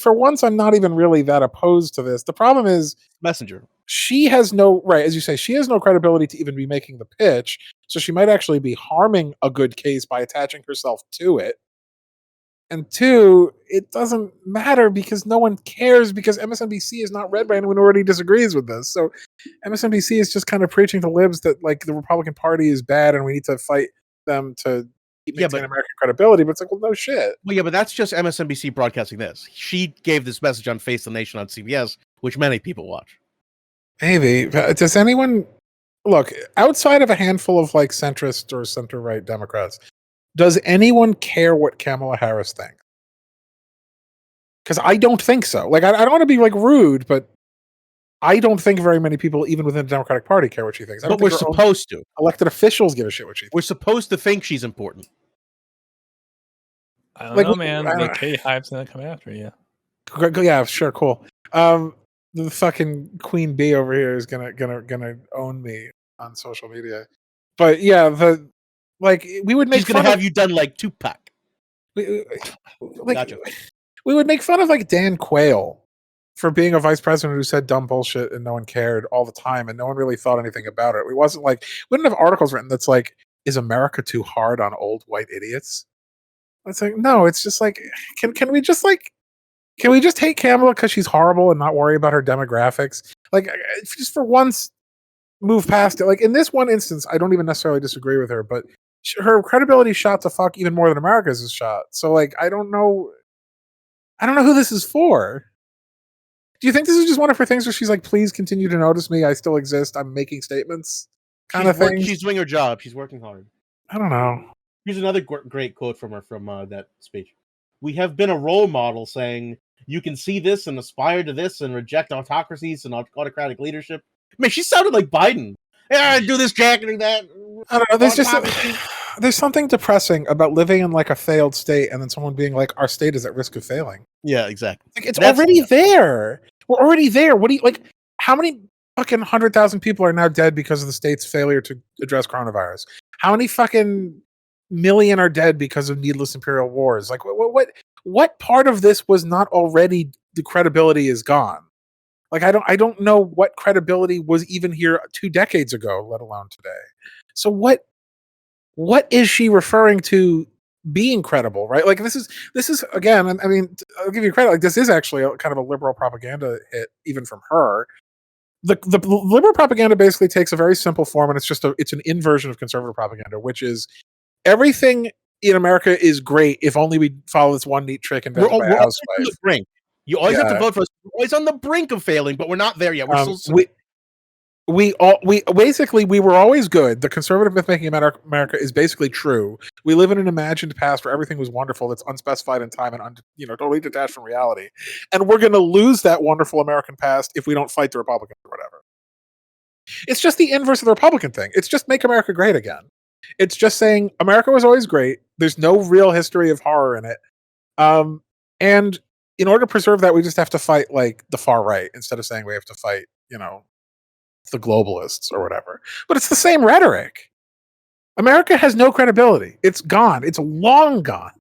for once, I'm not even really that opposed to this. The problem is Messenger. she has no, right, as you say, she has no credibility to even be making the pitch. So she might actually be harming a good case by attaching herself to it. And two, it doesn't matter because no one cares because MSNBC is not read by anyone who already disagrees with this. So MSNBC is just kind of preaching to libs that like the Republican Party is bad and we need to fight them to maintain American credibility. But it's like, well, no shit. Well, yeah, but that's just MSNBC broadcasting this. She gave this message on Face the Nation on CBS, which many people watch. Maybe. Does anyone look outside of a handful of like centrist or center right Democrats? Does anyone care what Kamala Harris thinks? Because I don't think so. Like, I don't want to be like rude, but I don't think very many people, even within the Democratic Party, care what she thinks. But we're supposed to. Elected officials give a shit what she thinks. We're supposed to think she's important. I don't know, man. The K-Hype's gonna come after you. Yeah, sure, cool. The fucking Queen Bee over here is gonna own me on social media. But yeah, we would make. She's gonna have you done like Tupac. Gotcha. We would make fun of like Dan Quayle for being a vice president who said dumb bullshit and no one cared all the time and no one really thought anything about it. We didn't have articles written that's like, is America too hard on old white idiots? It's like, no, it's just like, can we just hate Kamala because she's horrible and not worry about her demographics? Like, just for once, move past it. Like in this one instance, I don't even necessarily disagree with her, but her credibility shot to fuck even more than America's is shot. So like, I don't know who this is for. Do you think this is just one of her things where she's like, please continue to notice me. I still exist. I'm making statements kind of thing. She's doing her job. She's working hard. I don't know. Here's another great quote from her from that speech. We have been a role model saying you can see this and aspire to this and reject autocracies and autocratic leadership. Man, she sounded like Biden. Yeah, do this, Jack, and do that. I don't know. There's something depressing about living in like a failed state and then someone being like, our state is at risk of failing. Yeah, exactly. Like, it's already there. We're already there. What do you like? How many fucking 100,000 people are now dead because of the state's failure to address coronavirus? How many fucking million are dead because of needless imperial wars? Like, what part of this was not already the credibility is gone? Like, I don't know what credibility was even here 2 decades ago, let alone today. So what is she referring to being credible, right? Like this is again, I mean, I'll give you credit. Like this is actually kind of a liberal propaganda hit, even from her. The liberal propaganda basically takes a very simple form, and it's an inversion of conservative propaganda, which is everything in America is great if only we follow this one neat trick invented by a housewife. On the brink. You always have to vote for us. We're always on the brink of failing, but we're not there yet. We're still. We were always good. The conservative myth making America is basically true. We live in an imagined past where everything was wonderful that's unspecified in time and totally detached from reality. And we're going to lose that wonderful American past if we don't fight the Republicans or whatever. It's just the inverse of the Republican thing. It's just make America great again. It's just saying America was always great. There's no real history of horror in it. And in order to preserve that, we just have to fight like the far right instead of saying we have to fight, the globalists or whatever. But it's the same rhetoric. America has no credibility. It's gone. It's long gone.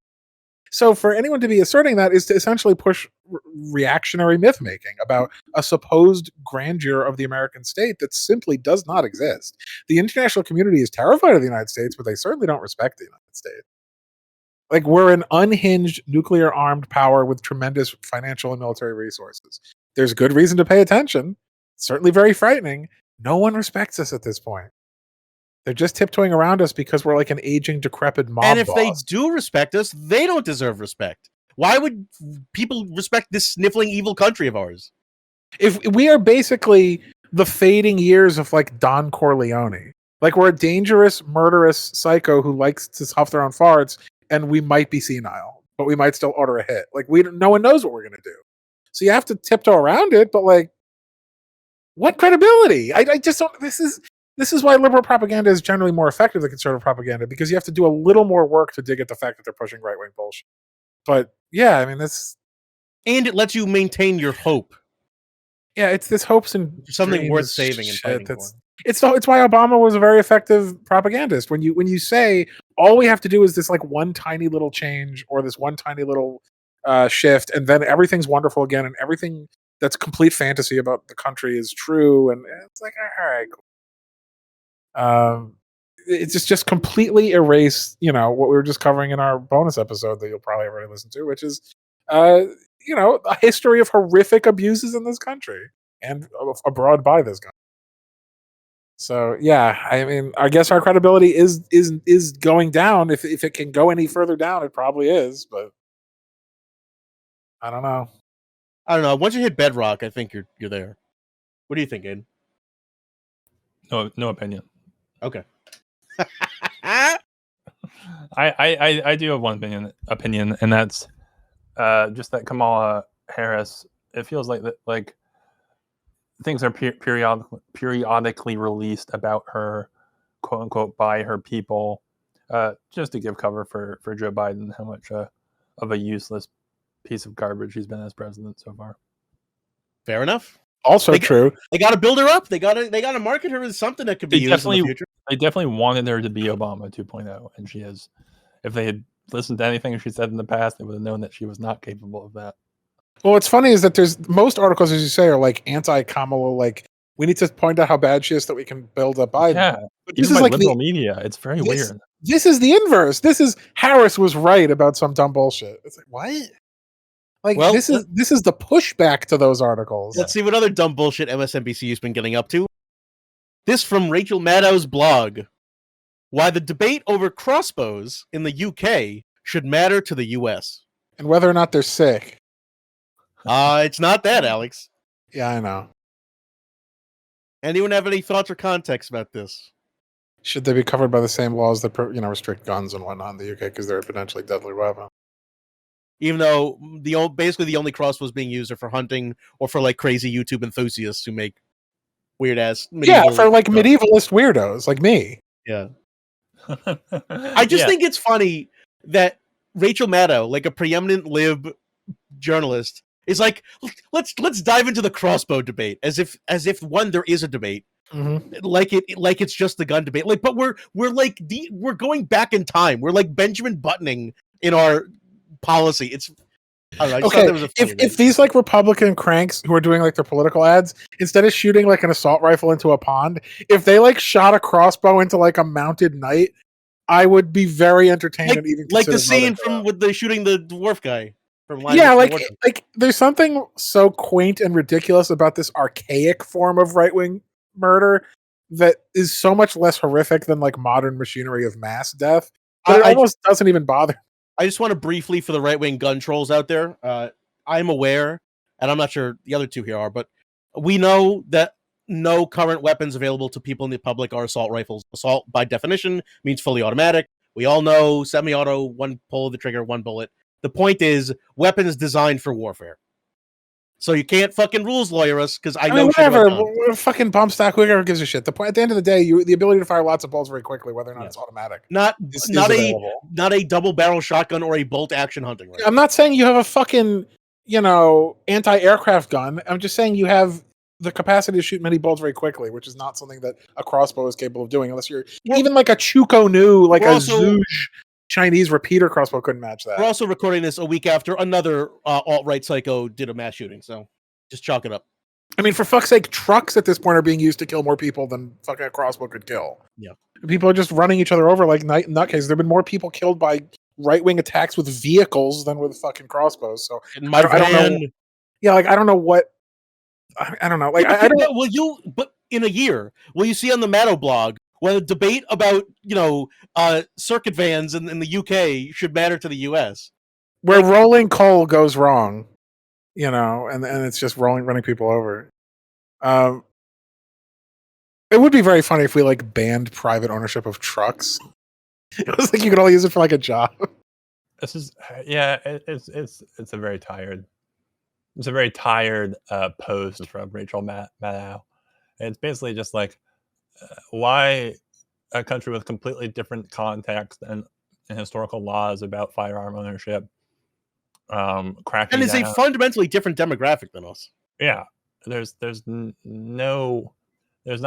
So for anyone to be asserting that is to essentially push reactionary myth making about a supposed grandeur of the American state that simply does not exist. The international community is terrified of the United States, but they certainly don't respect the United States. Like, we're an unhinged nuclear armed power with tremendous financial and military resources. There's good reason to pay attention. Certainly very frightening. No one respects us at this point. They're just tiptoeing around us because we're like an aging, decrepit mob And if boss. they do respect us, they don't deserve respect. Why would people respect this sniffling evil country of ours? If we are basically the fading years of like Don Corleone. Like, we're a dangerous, murderous psycho who likes to huff their own farts, and we might be senile, but we might still order a hit. Like, no one knows what we're going to do. So you have to tiptoe around it, but like, what credibility? I just don't. This is why liberal propaganda is generally more effective than conservative propaganda, because you have to do a little more work to dig at the fact that they're pushing right-wing bullshit. But yeah, I mean, And it lets you maintain your hope. Yeah, it's this hopes and Something dreams worth saving and shit fighting that's for. it's why Obama was a very effective propagandist. When you say all we have to do is this like one tiny little change or this one tiny little shift, and then everything's wonderful again, and everything that's complete fantasy about the country is true, and it's like all right, cool. It's just completely erased, what we were just covering in our bonus episode that you'll probably already listen to, which is, uh, a history of horrific abuses in this country and abroad by this guy. So yeah, I mean, I guess our credibility is going down. If it can go any further down, it probably is. But I don't know. I don't know. Once you hit bedrock, I think you're there. What do you think, Aiden? No opinion. Okay. I do have one opinion, and that's just that Kamala Harris. It feels like things are periodically released about her, quote unquote, by her people, just to give cover for Joe Biden. How much of a useless piece of garbage he's been as president so far. Fair enough. Also true. They got to build her up. They got to market her as something that could be used in the future. They definitely wanted her to be Obama 2.0, and she is. If they had listened to anything she said in the past, they would have known that she was not capable of that. Well, what's funny is that there's most articles, as you say, are like anti-Kamala. Like we need to point out how bad she is that we can build up Biden. Yeah, but this is like liberal media. It's very weird. This is the inverse. This is Harris was right about some dumb bullshit. It's like what? Like this is the pushback to those articles. Let's see what other dumb bullshit MSNBC has been getting up to. This from Rachel Maddow's blog. Why the debate over crossbows in the UK should matter to the US. And whether or not they're sick. It's not that, Alex. Yeah, I know. Anyone have any thoughts or context about this? Should they be covered by the same laws that restrict guns and whatnot in the UK because they're a potentially deadly weapon? Even though basically the only crossbows being used are for hunting or for like crazy YouTube enthusiasts who make weird ass for like medievalist weirdos like me. Yeah. I just think it's funny that Rachel Maddow, like a preeminent lib journalist, is like, let's dive into the crossbow debate as if one there is a debate. Mm-hmm. Like it's just the gun debate. Like, but we're going back in time. We're like Benjamin Buttoning in our policy. It's I don't know, okay. If these like Republican cranks who are doing like their political ads, instead of shooting like an assault rifle into a pond, if they like shot a crossbow into like a mounted knight, I would be very entertained. And even like the scene from with the shooting the dwarf guy. Like there's something so quaint and ridiculous about this archaic form of right-wing murder that is so much less horrific than like modern machinery of mass death. But it almost doesn't even bother. I just want to briefly, for the right-wing gun trolls out there, I'm aware, and I'm not sure the other two here are, but we know that no current weapons available to people in the public are assault rifles. Assault, by definition, means fully automatic. We all know semi-auto, one pull of the trigger, one bullet. The point is, weapons designed for warfare. So you can't fucking rules lawyer us, because I know whatever. Fucking bump stock, whoever gives a shit. At the end of the day, the ability to fire lots of bullets very quickly, whether or not it's automatic, not a double barrel shotgun or a bolt action hunting rifle. I'm not saying you have a fucking anti-aircraft gun. I'm just saying you have the capacity to shoot many bolts very quickly, which is not something that a crossbow is capable of doing, unless you're even like a Chuko Nu, like a Zhuge Chinese repeater crossbow couldn't match that. We're also recording this a week after another alt-right psycho did a mass shooting, so just chalk it up. I mean, for fuck's sake, trucks at this point are being used to kill more people than fucking a crossbow could kill. Yeah. People are just running each other over like nutcases. There have been more people killed by right-wing attacks with vehicles than with fucking crossbows. So I don't know. Yeah, like I don't know what. I don't know. Like I don't. But in a year, will you see on the Maddow blog when a debate about circuit vans in the UK should matter to the US, where rolling coal goes wrong, and it's just running people over. It would be very funny if we like banned private ownership of trucks. It was like you could only use it for like a job. This is it's a very tired. It's a very tired post from Rachel Maddow. It's basically just like why a country with completely different context and historical laws about firearm ownership cracking And is a down. fundamentally different demographic than us. Yeah, there's not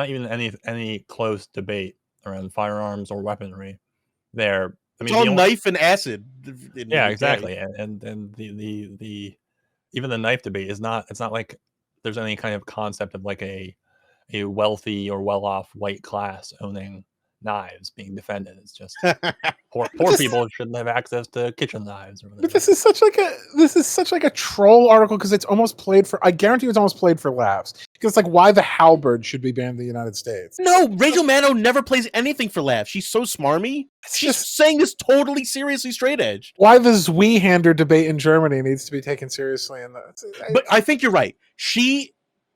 even any close debate around firearms or weaponry there. I It's mean, all the only, knife and acid. In yeah, the UK. exactly, and the even the knife debate is not. It's not like there's any kind of concept of like a wealthy or well off white class owning knives being defended. It's just poor this- people shouldn't have access to kitchen knives or But whatever. this is such like a troll article because it's almost played for. I guarantee it's almost played for laughs. Because it's like why the halberd should be banned in the United States. No, Rachel Maddow never plays anything for laughs. She's so smarmy. She's just saying this totally seriously straight edge. why the Zweihander debate in Germany needs to be taken seriously. But I think you're right.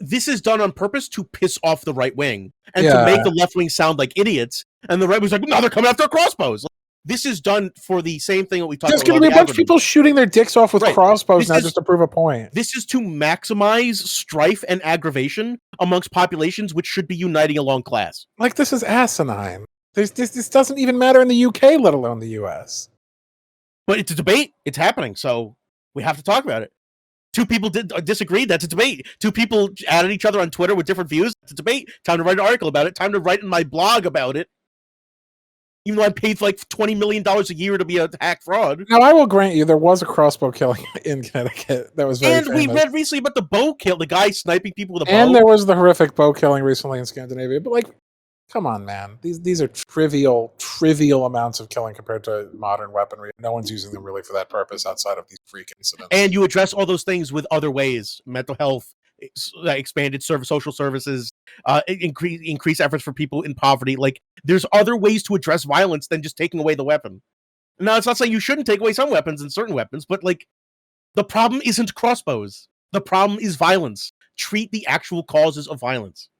This is done on purpose to piss off the right wing and to Yeah. make the left wing sound like idiots. And the right wing's like, now they're coming after our crossbows. This is done for the same thing that we talked there's about. going to be a bunch of people shooting their dicks off with Right. crossbows This now is- just to prove a point. This is to maximize strife and aggravation amongst populations which should be uniting along class. Like this is asinine. This doesn't even matter in the UK, let alone the US. But it's a debate. It's happening. So we have to talk about it. Two people disagreed. That's a debate. Two people added each other on Twitter with different views. It's a debate. Time to write an article about it. Time to write in my blog about it. Even though I paid like $20 million a year to be a hack fraud. Now, I will grant you there was a crossbow killing in Connecticut that was very And we famous. read recently about the bow kill, the guy sniping people with a bow. And there was the horrific bow killing recently in Scandinavia. But like, come on, man. These are trivial amounts of killing compared to modern weaponry. No one's using them really for that purpose outside of these freak incidents. And you address all those things with other ways: mental health, expanded social services, increase efforts for people in poverty. Like, there's other ways to address violence than just taking away the weapon. Now, it's not saying you shouldn't take away some weapons and certain weapons, but like, the problem isn't crossbows. The problem is violence. Treat the actual causes of violence.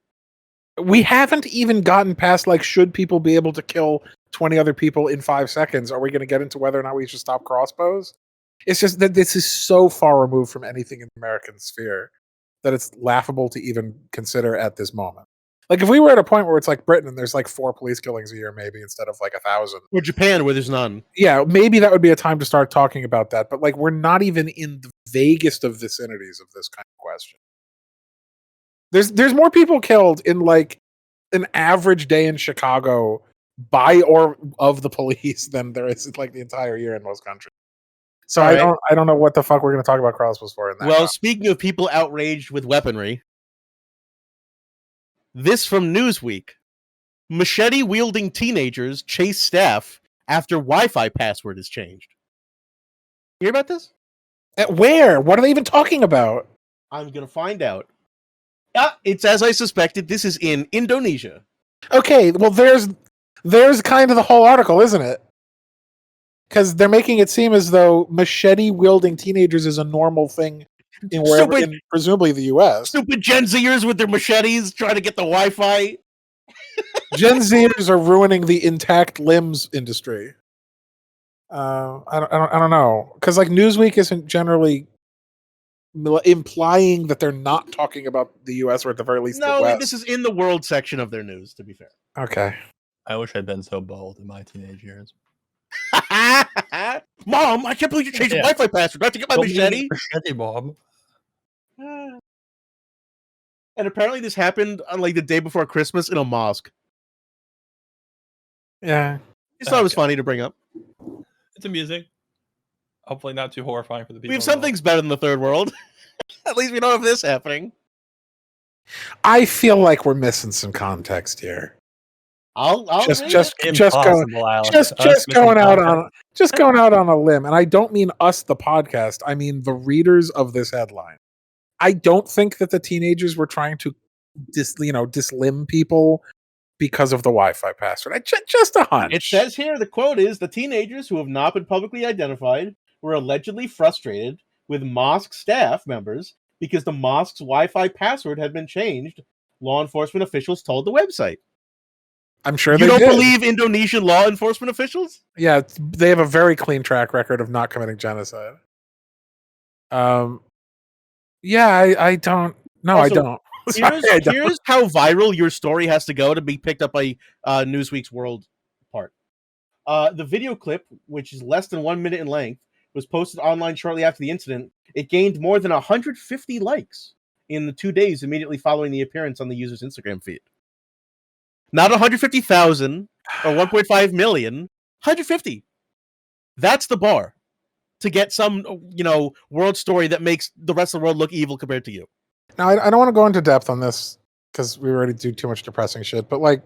We haven't even gotten past like, should people be able to kill 20 other people in 5 seconds? Are we going to get into whether or not we should stop crossbows? It's just that this is so far removed from anything in the American sphere that it's laughable to even consider at this moment. Like, if we were at a point where it's like Britain and there's like 4 police killings a year, maybe instead of like 1,000. Or Japan, where there's none. Yeah, maybe that would be a time to start talking about that. But like, we're not even in the vaguest of vicinities of this kind of question. There's more people killed in like an average day in Chicago by or of the police than there is like the entire year in most countries. So I don't know what the fuck we're going to talk about crossbows for in that. Well, speaking of people outraged with weaponry, this from Newsweek: machete-wielding teenagers chase staff after Wi-Fi password is changed. You hear about this? At where? What are they even talking about? I'm gonna find out. It's as I suspected. This is in Indonesia. Okay, well there's kind of the whole article, isn't it? Because they're making it seem as though machete-wielding teenagers is a normal thing in wherever, in presumably the U.S. Stupid Gen Zers with their machetes trying to get the Wi-Fi. Gen Zers are ruining the intact limbs industry. I don't know, because like Newsweek isn't generally implying that they're not talking about the U.S. or at the very least the West. This is in the world section of their news. To be fair. Okay. I wish I'd been so bold in my teenage years. Mom, I can't believe you changed the Wi-Fi password. I have to get my machete. Machete, Bob. And apparently this happened on like the day before Christmas in a mosque. Yeah. I just thought it was funny to bring up. It's amusing. Hopefully not too horrifying for the people. We have some things better than the third world. At least we don't have this happening. I feel like we're missing some context here. I'll just going out on a limb, and I don't mean us, the podcast. I mean the readers of this headline. I don't think that the teenagers were trying to dislimb people because of the Wi-Fi password. Just a hunch. It says here, the quote is, the teenagers who have not been publicly identified were allegedly frustrated with mosque staff members because the mosque's Wi-Fi password had been changed, law enforcement officials told the website. I'm sure you don't believe Indonesian law enforcement officials? Yeah, they have a very clean track record of not committing genocide. Yeah, I don't. No, also, I don't. Here's how viral your story has to go to be picked up by Newsweek's World part. The video clip, which is less than 1 minute in length, was posted online shortly after the incident, it gained more than 150 likes in the 2 days immediately following the appearance on the user's Instagram feed. Not 150,000 or 1.5 million, 150. That's the bar to get some, world story that makes the rest of the world look evil compared to you. Now, I don't want to go into depth on this because we already do too much depressing shit, but like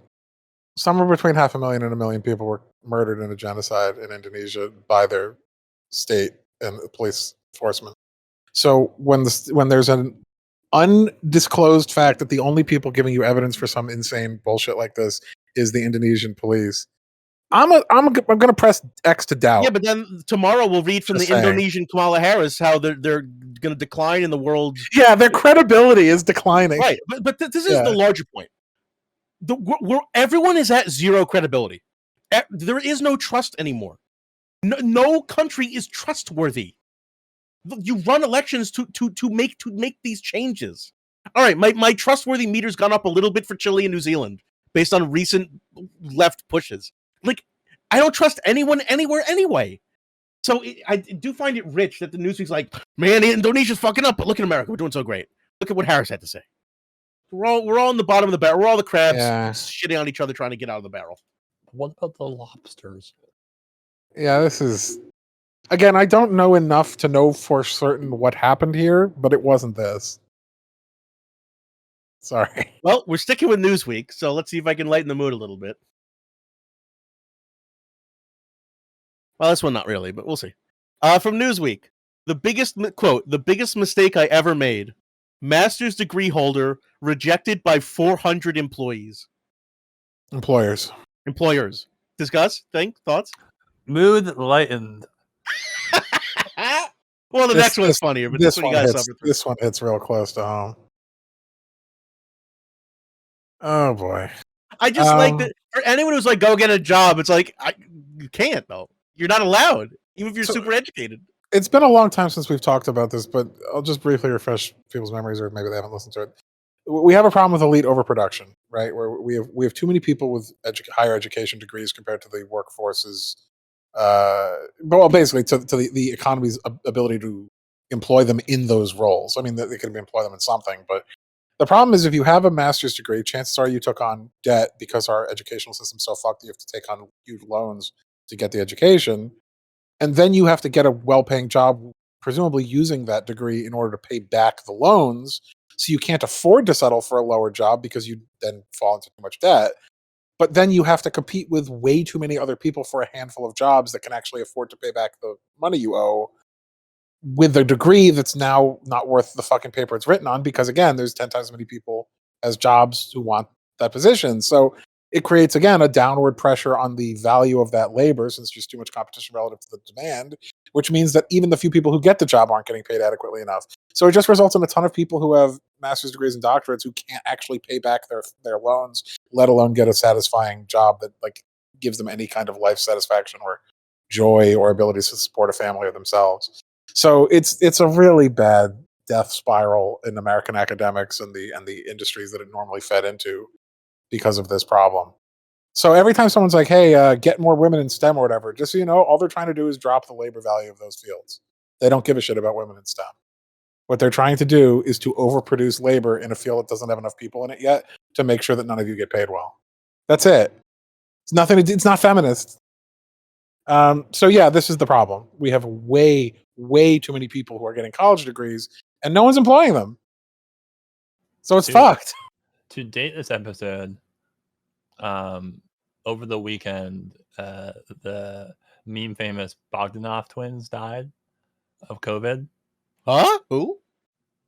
somewhere between 500,000 and 1 million people were murdered in a genocide in Indonesia by their state and police enforcement. So when there's an undisclosed fact that the only people giving you evidence for some insane bullshit like this is the Indonesian police, I'm gonna press X to doubt. Yeah, but then tomorrow we'll read from Just the saying. Indonesian Kamala Harris how they're going to decline in the world. Yeah, their credibility is declining. Right, but this is the larger point. Everyone is at zero credibility. There is no trust anymore. No country is trustworthy. You run elections to make these changes. All right, my trustworthy meter's gone up a little bit for Chile and New Zealand based on recent left pushes. Like, I don't trust anyone anywhere anyway. So I do find it rich that the Newsweek's like, man, Indonesia's fucking up, but look at America, we're doing so great. Look at what Harris had to say. We're all in the bottom of the barrel. We're all the crabs shitting on each other trying to get out of the barrel. What about the lobsters? Yeah, this is... Again, I don't know enough to know for certain what happened here, but it wasn't this. Sorry. Well, we're sticking with Newsweek, so let's see if I can lighten the mood a little bit. Well, this one not really, but we'll see. From Newsweek, the biggest mistake I ever made. Master's degree holder rejected by 400 employees. Employers. Discuss? Thoughts? Mood lightened. Well, the next one's funnier, but this one you gotta suffer through. This one hits real close to home. Oh boy. I just like that for anyone who's like, go get a job, it's like you can't though. You're not allowed, even if you're super educated. It's been a long time since we've talked about this, but I'll just briefly refresh people's memories, or maybe they haven't listened to it. We have a problem with elite overproduction, right? Where we have too many people with higher education degrees compared to the workforce's, basically to the economy's ability to employ them in those roles. I mean, they can employ them in something, but the problem is if you have a master's degree, chances are you took on debt because our educational system's so fucked that you have to take on huge loans to get the education. And then you have to get a well-paying job, presumably using that degree in order to pay back the loans. So you can't afford to settle for a lower job because you then fall into too much debt. But then you have to compete with way too many other people for a handful of jobs that can actually afford to pay back the money you owe with a degree that's now not worth the fucking paper it's written on, because again, there's 10 times as many people as jobs who want that position. So it creates, again, a downward pressure on the value of that labor since there's too much competition relative to the demand, which means that even the few people who get the job aren't getting paid adequately enough. So it just results in a ton of people who have master's degrees and doctorates who can't actually pay back their loans, let alone get a satisfying job that like gives them any kind of life satisfaction or joy or ability to support a family or themselves. So it's a really bad death spiral in American academics and the industries that it normally fed into because of this problem. So every time someone's like, hey, get more women in STEM or whatever, just so you know, all they're trying to do is drop the labor value of those fields. They don't give a shit about women in STEM. What they're trying to do is to overproduce labor in a field that doesn't have enough people in it yet to make sure that none of you get paid well. That's it. It's not feminist. So yeah, this is the problem. We have way too many people who are getting college degrees and no one's employing them. So it's fucked. To date this episode, over the weekend, the meme famous Bogdanov twins died of COVID. Huh? Who?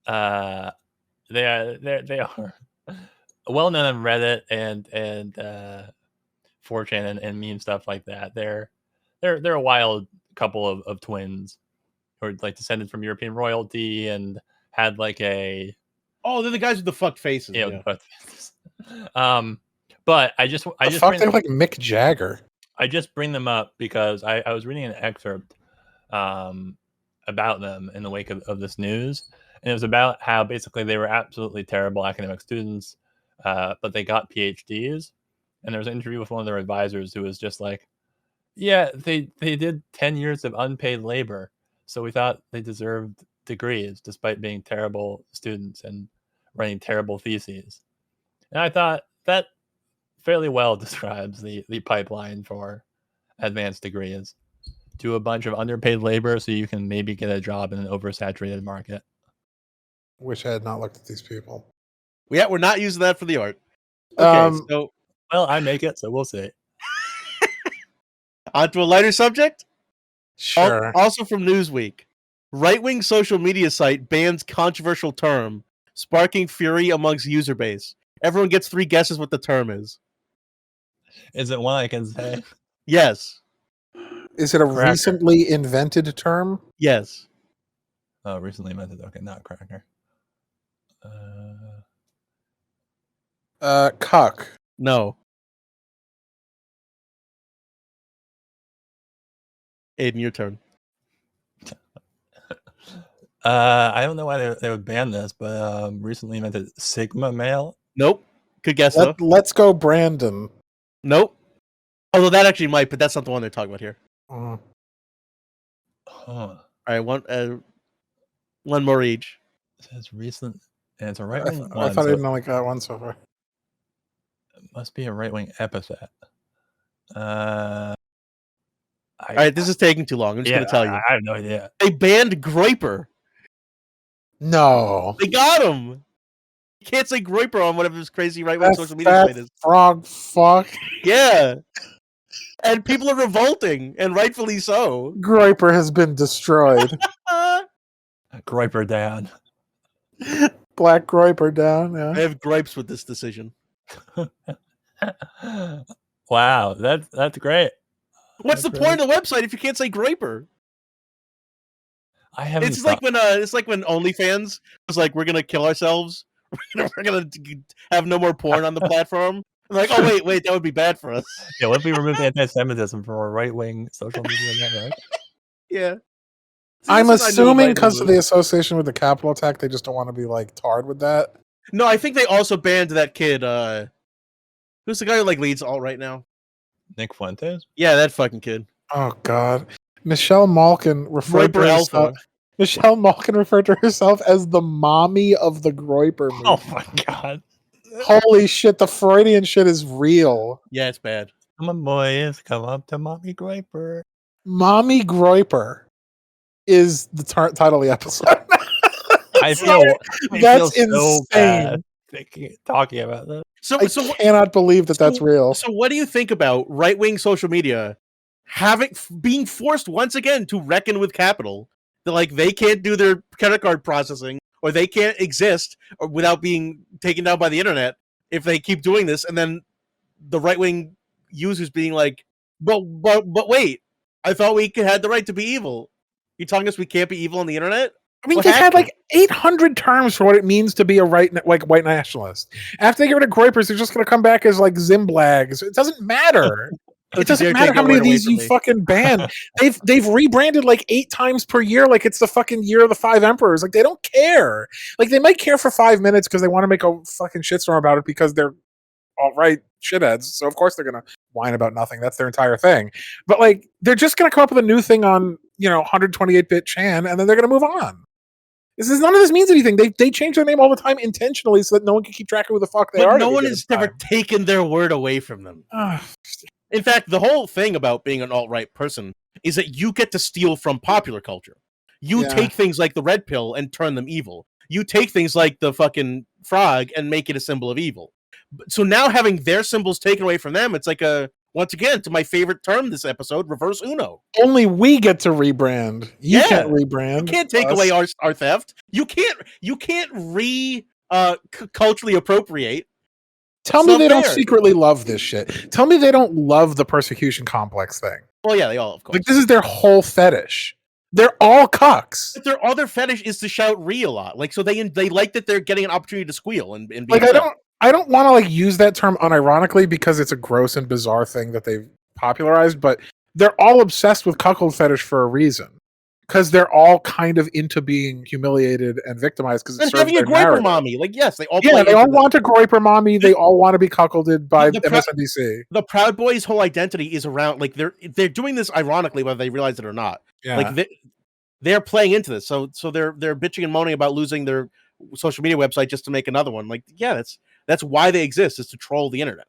They are well known on Reddit and 4chan and meme stuff like that. They're a wild couple of twins who are like descended from European royalty and had like a... Oh, they're the guys with the fucked faces. Yeah. But they're like Mick Jagger. I just bring them up because I was reading an excerpt about them in the wake of this news, and it was about how basically they were absolutely terrible academic students, but they got PhDs. And there was an interview with one of their advisors who was just like, yeah, they did 10 years of unpaid labor So we thought they deserved degrees despite being terrible students and writing terrible theses. And I thought that fairly well describes the pipeline for advanced degrees. Do a bunch of underpaid labor so you can maybe get a job in an oversaturated market. Wish I had not looked at these people. Yeah, we're not using that for the art. Okay, so Well, I make it, so we'll see. on to a lighter subject. Sure. Also from Newsweek, right-wing social media site bans controversial term, sparking fury amongst user base. Everyone gets 3 guesses what the term is. Is it one I can say? Yes. Is it a Cracker. recently invented term? Yes. Oh, recently invented. Okay, not cracker. Cuck. No. Aiden, your turn. I don't know why they would ban this, but recently invented Sigma male. Nope. Good guess, though. Let's go, Brandon. Nope. Although that actually might, but that's not the one they're talking about here. Mm. Huh. All right, one more each. It says recent, and it's a right wing one. I thought I So didn't only got one so far. it must be a right wing epithet. All right, this is taking too long. I'm just going to tell you. I have no idea. They banned Groyper. No. They got him. You can't say Groyper on whatever this crazy right-wing social media That site is. frog fuck. Yeah. And people are revolting, and rightfully so. Groyper has been destroyed. Groyper down. Black Groyper down. I Yeah. have gripes with this decision. Wow, that's great. What's the That's point of the website if you can't say Groyper? I haven't. It's like when OnlyFans was like, we're gonna kill ourselves. We're gonna have no more porn on the platform. I'm like, oh wait, that would be bad for us. Yeah, what if we remove anti-Semitism from a right-wing social media network? Yeah. See, I'm this is- I knew it assuming might because of move. the association with the Capitol attack, they just don't want to be like tarred with that. No, I think they also banned that kid. Who's the guy who like leads alt right now? Nick Fuentes? Yeah, that fucking kid. Oh God. Michelle Malkin referred to Groyper herself. Alpha. Michelle Malkin referred to herself as the mommy of the Groyper movie. Oh my god. Holy shit, the Freudian shit is real. Yeah, it's bad. Come on, boys, come up to Mommy Groyper. Mommy Groyper is the title of the episode. I feel That's so insane. bad talking about this. So, I cannot believe that that's real. So, what do you think about right-wing social media being forced once again to reckon with capital? That like they can't do their credit card processing, or they can't exist or without being taken down by the internet if they keep doing this, and then the right-wing users being like, but wait, I thought we had the right to be evil. You telling us we can't be evil on the internet? I mean, What they've had happened? like 800 terms for what it means to be a white nationalist. After they get rid of Groypers, they're just going to come back as like Zimblags. It doesn't matter. It doesn't matter how many of these you fucking ban. They've rebranded like 8 times per year, like it's the fucking year of the 5 emperors. Like they don't care. Like they might care for 5 minutes because they want to make a fucking shitstorm about it because they're alt-right shitheads. So of course they're gonna whine about nothing. That's their entire thing. But like they're just gonna come up with a new thing on 128-bit Chan, and then they're gonna move on. None of this means anything. They change their name all the time intentionally so that no one can keep track of who the fuck they are. But no one has ever taken their word away from them. In fact, the whole thing about being an alt-right person is that you get to steal from popular culture. You take things like the red pill and turn them evil. You take things like the fucking frog and make it a symbol of evil. So now having their symbols taken away from them, it's like once again, to my favorite term this episode, reverse Uno. Only we get to rebrand. You can't rebrand. You can't take away our theft. You can't culturally appropriate. Tell me they don't secretly love this shit. Tell me they don't love the persecution complex thing. Well, yeah, they all, of course. Like this is their whole fetish. They're all cucks. But their other fetish is to shout "re" a lot. Like so, they like that they're getting an opportunity to squeal and be like I don't want to like use that term unironically because it's a gross and bizarre thing that they've popularized. But they're all obsessed with cuckold fetish for a reason. Because they're all kind of into being humiliated and victimized because it's having a Groyper mommy. Like, yes, they all want a Groyper mommy. They all want to be cuckolded by MSNBC. The Proud Boys' whole identity is around like they're doing this ironically, whether they realize it or not. Yeah. Like they're playing into this. So they're bitching and moaning about losing their social media website just to make another one. Like, yeah, that's why they exist, is to troll the internet.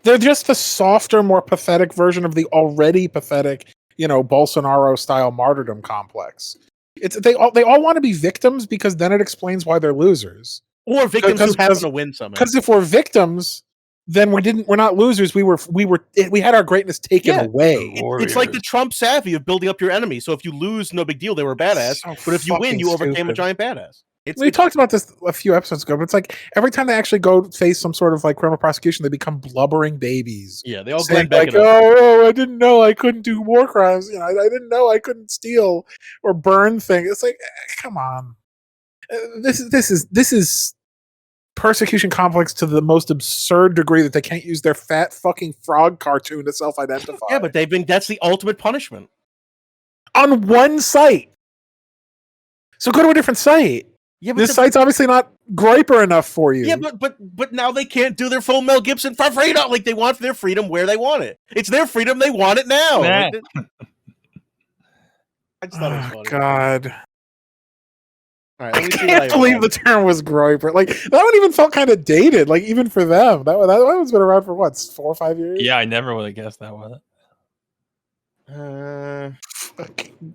They're just the softer, more pathetic version of the already pathetic, Bolsonaro style martyrdom complex. They all want to be victims because then it explains why they're losers. Or victims who happen to win somehow. Because if we're victims, then we're not losers. We had our greatness taken away. It's like the Trump savvy of building up your enemy. So if you lose, no big deal. They were badass. So but if you win, you overcame stupid. a giant badass. We talked about this a few episodes ago, but it's like every time they actually go face some sort of like criminal prosecution, they become blubbering babies. Yeah, they all saying Glenn Beck like, "Oh, I didn't know I couldn't do war crimes. I didn't know I couldn't steal or burn things." It's like, come on, this is persecution complex to the most absurd degree that they can't use their fat fucking frog cartoon to self-identify. Yeah, but that's the ultimate punishment on one site. So go to a different site. Yeah, but this site's obviously not Groyper enough for you. Yeah, but now they can't do their full Mel Gibson for freedom. Like, they want their freedom where they want it. It's their freedom. They want it now. Nah. I just thought it was funny. God. All right, I can't believe the term was Groyper. Like, that one even felt kind of dated. Like, even for them, that one's been around for what, 4 or 5 years? Yeah, I never would have guessed that one. All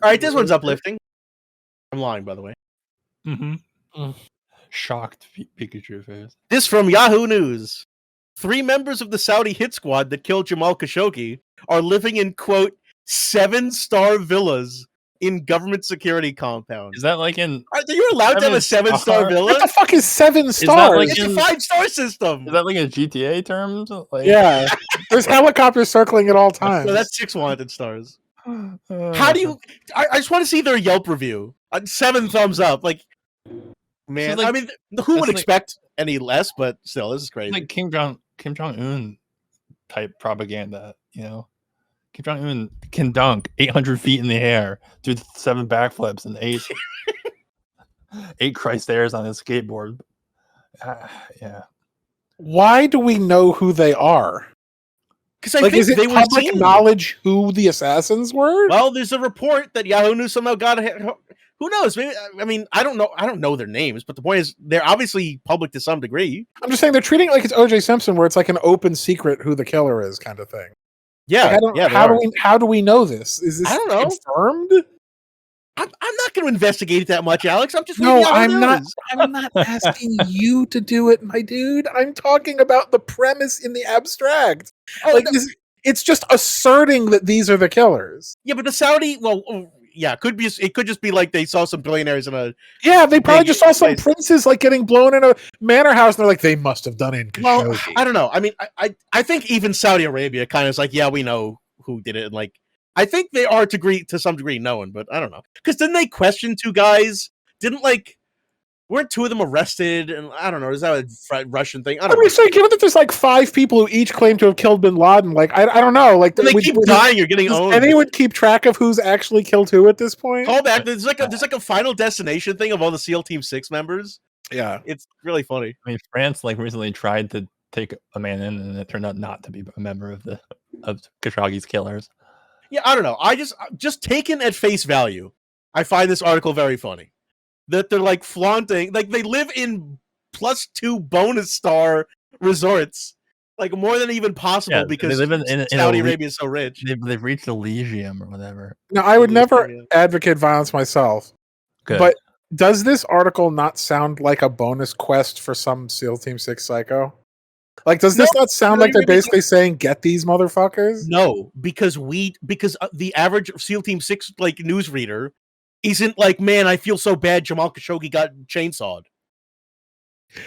right, this one's uplifting. I'm lying, by the way. Mm-hmm. Shocked Pikachu face. This from Yahoo News. 3 members of the Saudi hit squad that killed Jamal Khashoggi are living in, quote, 7-star villas in government security compound. Is that like in... Are you allowed to have a 7-star villa? What the fuck is 7 stars? Like it's a 5-star system. Is that like in GTA terms? Like... Yeah. There's helicopters circling at all times. No, that's 6 wanted stars. How do you... I just want to see their Yelp review. 7 thumbs up. Like, man, like, I mean, who would expect any less? But still, this is crazy. Like Kim Jong-un type propaganda, Kim Jong-un can dunk 800 feet in the air, do 7 backflips and 8 Christ airs on his skateboard. Yeah. Why do we know who they are? Because I think is it they were public knowledge who the assassins were? Well, there's a report that Yahoo News somehow got. Who knows? Maybe, I mean, I don't know. I don't know their names, but the point is, they're obviously public to some degree. I'm just saying they're treating it like it's O.J. Simpson, where it's like an open secret who the killer is, kind of thing. Yeah, how do we know this? Is this confirmed? I'm not going to investigate it that much, Alex. I'm just I'm not asking you to do it, my dude. I'm talking about the premise in the abstract. It's just asserting that these are the killers. Yeah, but the Saudi, it could just be like they saw some billionaires in a... Yeah, they probably just saw some princes like getting blown in a manor house, and they're like, they must have done it in Khashoggi. Well, I don't know. I mean, I think even Saudi Arabia kind of is like, yeah, we know who did it, and like, I think they are to some degree known, but I don't know. Because didn't they question 2 guys? Weren't 2 of them arrested? And I don't know. Is that a Russian thing? I don't know. Saying, given that there's like 5 people who each claim to have killed Bin Laden, like I don't know. Like they keep dying, you're getting owned. Anyone keep track of who's actually killed who at this point? Call back. There's like a Final Destination thing of all the SEAL Team 6 members. Yeah, it's really funny. I mean, France recently tried to take a man in, and it turned out not to be a member of Khashoggi's killers. Yeah, I don't know. I just taken at face value, I find this article very funny. That they're like flaunting, like they live in +2 bonus star resorts, like more than even possible because they live in Saudi Arabia is so rich. They've reached Elysium or whatever. Now, I would never advocate violence myself, but does this article not sound like a bonus quest for some SEAL Team 6 psycho? Like, does this not sound like they're basically saying, get these motherfuckers? No, because the average SEAL Team 6 like newsreader isn't like, man, I feel so bad Jamal Khashoggi got chainsawed.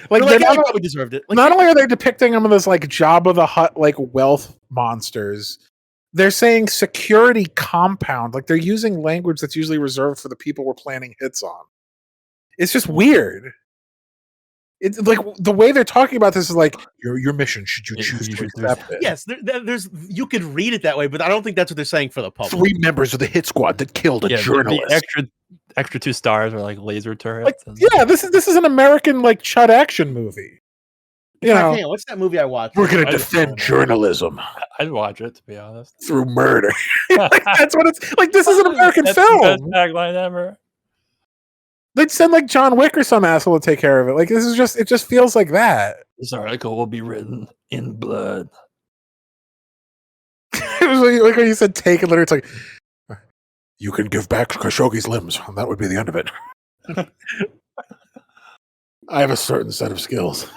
Like, they probably deserved it. Like, not only are they depicting them as like Jabba the Hutt, like wealth monsters, they're saying security compound. Like, they're using language that's usually reserved for the people we're planning hits on. It's just weird. It's like the way they're talking about this is like your mission. Should you choose to accept it? Yes, there's you could read it that way, but I don't think that's what they're saying for the public. 3 members of the hit squad that killed a journalist. The extra 2 stars are like laser turrets. This is an American like Chud action movie. What's that movie I watched? We're gonna defend journalism. I'd watch it, to be honest. Through murder. That's what it's like. This is an American film. The best tagline ever. They'd send like John Wick or some asshole to take care of it. Like it just feels like that. This article will be written in blood. It was like when you said take and literally it's like, you can give back Khashoggi's limbs, and that would be the end of it. I have a certain set of skills.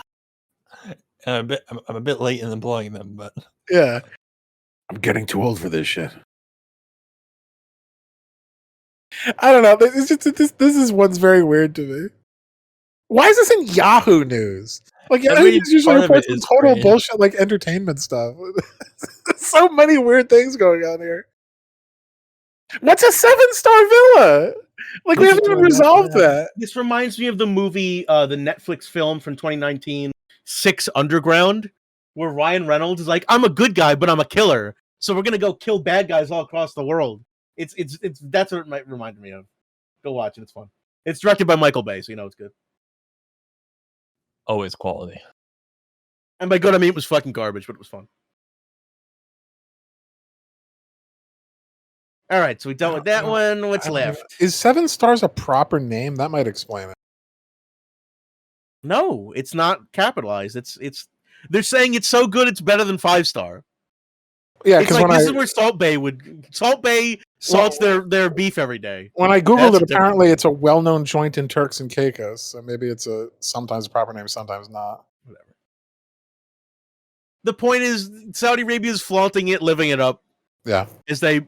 And I'm a bit late in employing them, but Yeah. I'm getting too old for this shit. I don't know. This is one's very weird to me. Why is this in Yahoo News? Like Yahoo Every News usually part of reports it some is total strange. bullshit like entertainment stuff. So many weird things going on here. What's a 7-star villa? Like we This haven't is even going back resolved to that. This reminds me of the movie, the Netflix film from 2019, 6 Underground, where Ryan Reynolds is like, I'm a good guy, but I'm a killer. So we're gonna go kill bad guys all across the world. It's that's what it might remind me of. Go watch it, it's fun. It's directed by Michael Bay, so you know it's good. always quality. And by good I mean it was fucking garbage, but it was fun. All right, so we done with that one. What's left? Is 7 stars a proper name? That might explain it. No, it's not capitalized. It's they're saying it's so good it's better than 5-star. Yeah, It's because like when this I is where Salt Bay salts their beef every day. when I googled That's it, a different apparently one. it's a well-known joint in Turks and Caicos. So maybe it's a sometimes a proper name, sometimes not. Whatever. The point is, Saudi Arabia is flaunting it, living it up, Yeah, as they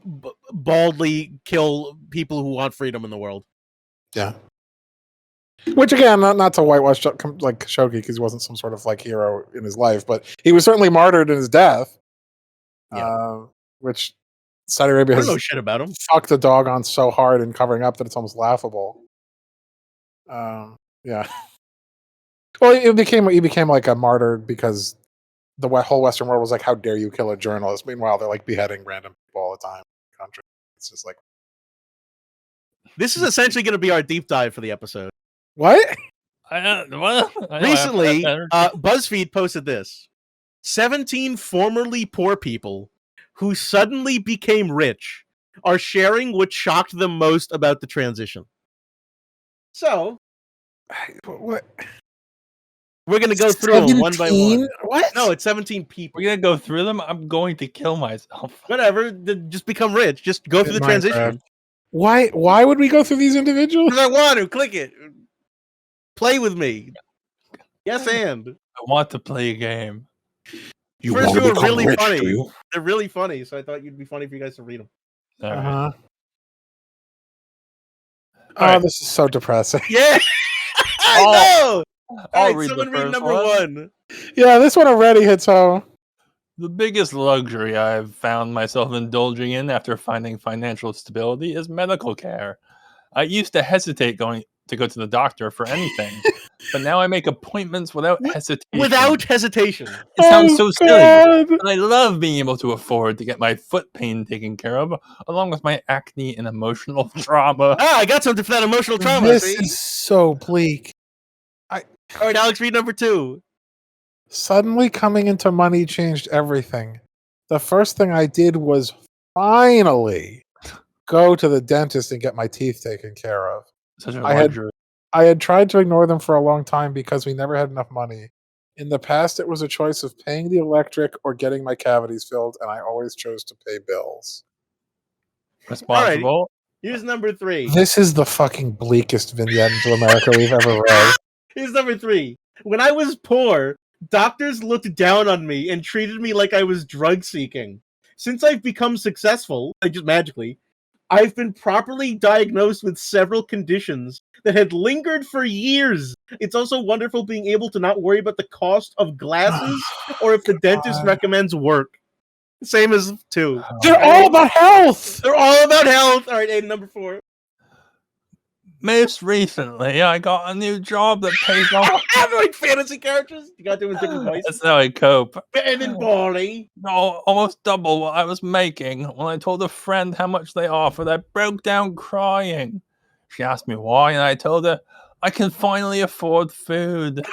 baldly kill people who want freedom in the world. yeah. Which again, not to whitewash like Khashoggi because he wasn't some sort of like hero in his life, but he was certainly martyred in his death. Yeah. Which Saudi Arabia I don't has know shit about him. fucked the dog on so hard in covering up that it's almost laughable. Yeah. Well, he became like a martyr because the whole Western world was like, "How dare you kill a journalist?" Meanwhile, they're like beheading random people all the time in the country. It's just like, This is essentially going to be our deep dive for the episode. what? Recently, BuzzFeed posted this: 17 formerly poor people who suddenly became rich are sharing what shocked them most about the transition. So, What? we're going to go through them one by 17? one. What? No, it's 17 people. We're gonna go through them. I'm going to kill myself. Whatever, just become rich. Just go through the transition. Why would we go through these individuals? Because I want to. Click it. Play with me. Yes, and. I want to play a game. You First want to two are become really rich, funny. do you? They're really funny, so I thought you'd be funny for you guys to read them. All right. Uh-huh. All right. This is so depressing. Yeah, I know. I'll All right, read someone the read first number one. Yeah, this one already hits home. The biggest luxury I've found myself indulging in after finding financial stability is medical care. I used to hesitate going to go to the doctor for anything, but now I make appointments without hesitation. Without hesitation. It sounds so silly, God. but I love being able to afford to get my foot pain taken care of, along with my acne and emotional trauma. Ah, I got something for that emotional trauma. This See? is so bleak. All right, Alex, read number two. Suddenly coming into money changed everything. The first thing I did was finally go to the dentist and get my teeth taken care of. Such a I had- luxury. I had tried to ignore them for a long time because we never had enough money. In the past, it was a choice of paying the electric or getting my cavities filled, and I always chose to pay bills. Responsible. Here's number three. This is the fucking bleakest vignette into America we've ever read. Here's number three. When I was poor, doctors looked down on me and treated me like I was drug seeking. Since I've become successful, just magically, I've been properly diagnosed with several conditions that had lingered for years. It's also wonderful being able to not worry about the cost of glasses or if the dentist God. recommends work. Same as two. They're all about health! They're all about health. All right, Aiden, number four. Most recently, I got a new job that pays off. Like fantasy characters? You got to do in different voices. That's how I cope. Ben and Barney. No, almost double what I was making. When I told a friend how much they offered, I broke down crying. She asked me why, and I told her I can finally afford food.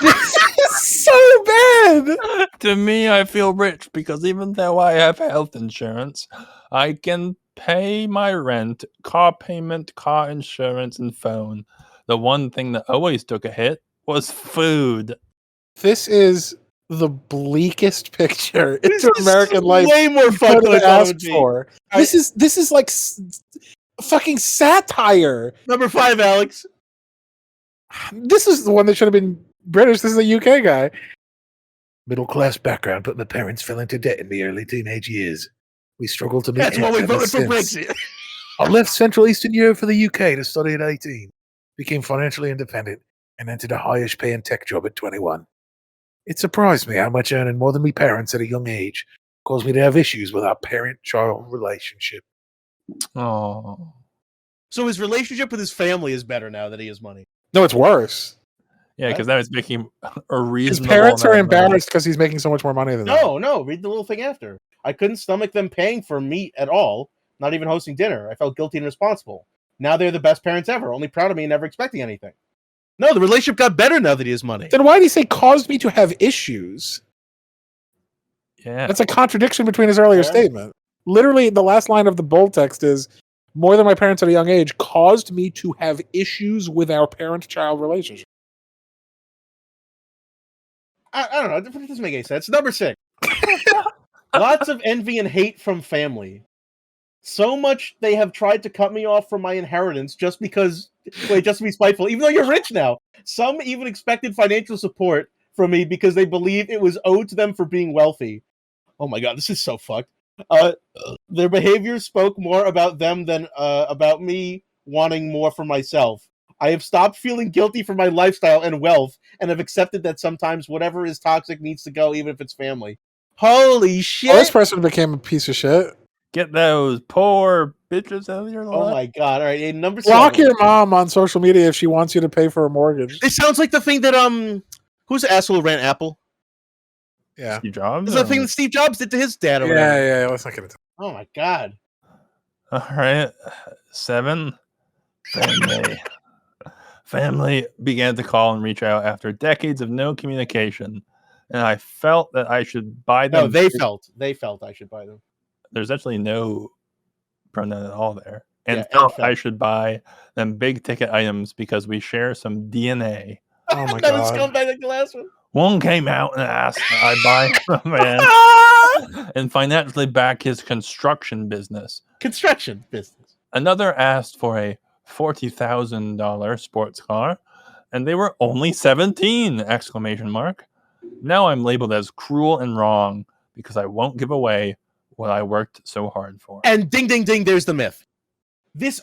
This is so bad! To me, I feel rich because even though I have health insurance, I can pay my rent, car payment, car insurance, and phone. The one thing that always took a hit was food. This is the bleakest picture This into is American life way more you fun could than I have thought it asked would be. for. I- This is like fucking satire. Number 5, Alex. This is the one that should have been British. This is a UK guy. Middle class background, but my parents fell into debt in the early teenage years. We struggled to meet. That's why we ever voted for since. Brexit. I left Central Eastern Europe for the UK to study at 18, became financially independent, and entered a highish paying tech job at 21. It surprised me how much earning more than my parents at a young age caused me to have issues with our parent-child relationship. Oh, So his relationship with his family is better now that he has money. No, it's worse. yeah, because now he's making a His reasonable. parents are amount of money. embarrassed because he's making so much more money than them. No, read the little thing after. I couldn't stomach them paying for meat at all, not even hosting dinner. I felt guilty and responsible. Now they're the best parents ever, only proud of me and never expecting anything. No, the relationship got better now that he has money. Then why did he say caused me to have issues? Yeah, That's a contradiction between his earlier Yeah. statement. Literally, the last line of the bold text is, more than my parents at a young age caused me to have issues with our parent-child relationship. I don't know. It doesn't make any sense. Number 6. Lots of envy and hate from family. So much they have tried to cut me off from my inheritance just to be spiteful, even though you're rich now. Some even expected financial support from me because they believed it was owed to them for being wealthy. Oh my god, this is so fucked. Their behavior spoke more about them than about me wanting more for myself. I have stopped feeling guilty for my lifestyle and wealth, and have accepted that sometimes whatever is toxic needs to go, even if it's family. Holy shit! Well, this person became a piece of shit. get those poor bitches out of your life. Oh my god! All right, and number Block 7. your mom on social media if she wants you to pay for a mortgage. This sounds like the thing that who's the asshole who ran Apple? Yeah. Steve Jobs. This is the thing that Steve Jobs did to his dad. Or whatever. Yeah, let's not get into it. Oh my god! All right, 7. Family began to call and reach out after decades of no communication, and I felt that I should buy them. No, they felt I should buy them. There's actually no pronoun at all there, and Yeah, felt felt. I should buy them big ticket items because we share some DNA. Oh my Another god. scumbag like the last one. One came out and asked that I buy a man and financially back his construction business. Construction business. Another asked for a $40,000 sports car, and they were only 17! Exclamation mark. Now I'm labeled as cruel and wrong because I won't give away what I worked so hard for. And ding, ding, ding. There's the myth. This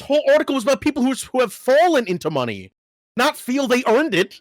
whole article was about people who have fallen into money, not feel they earned it.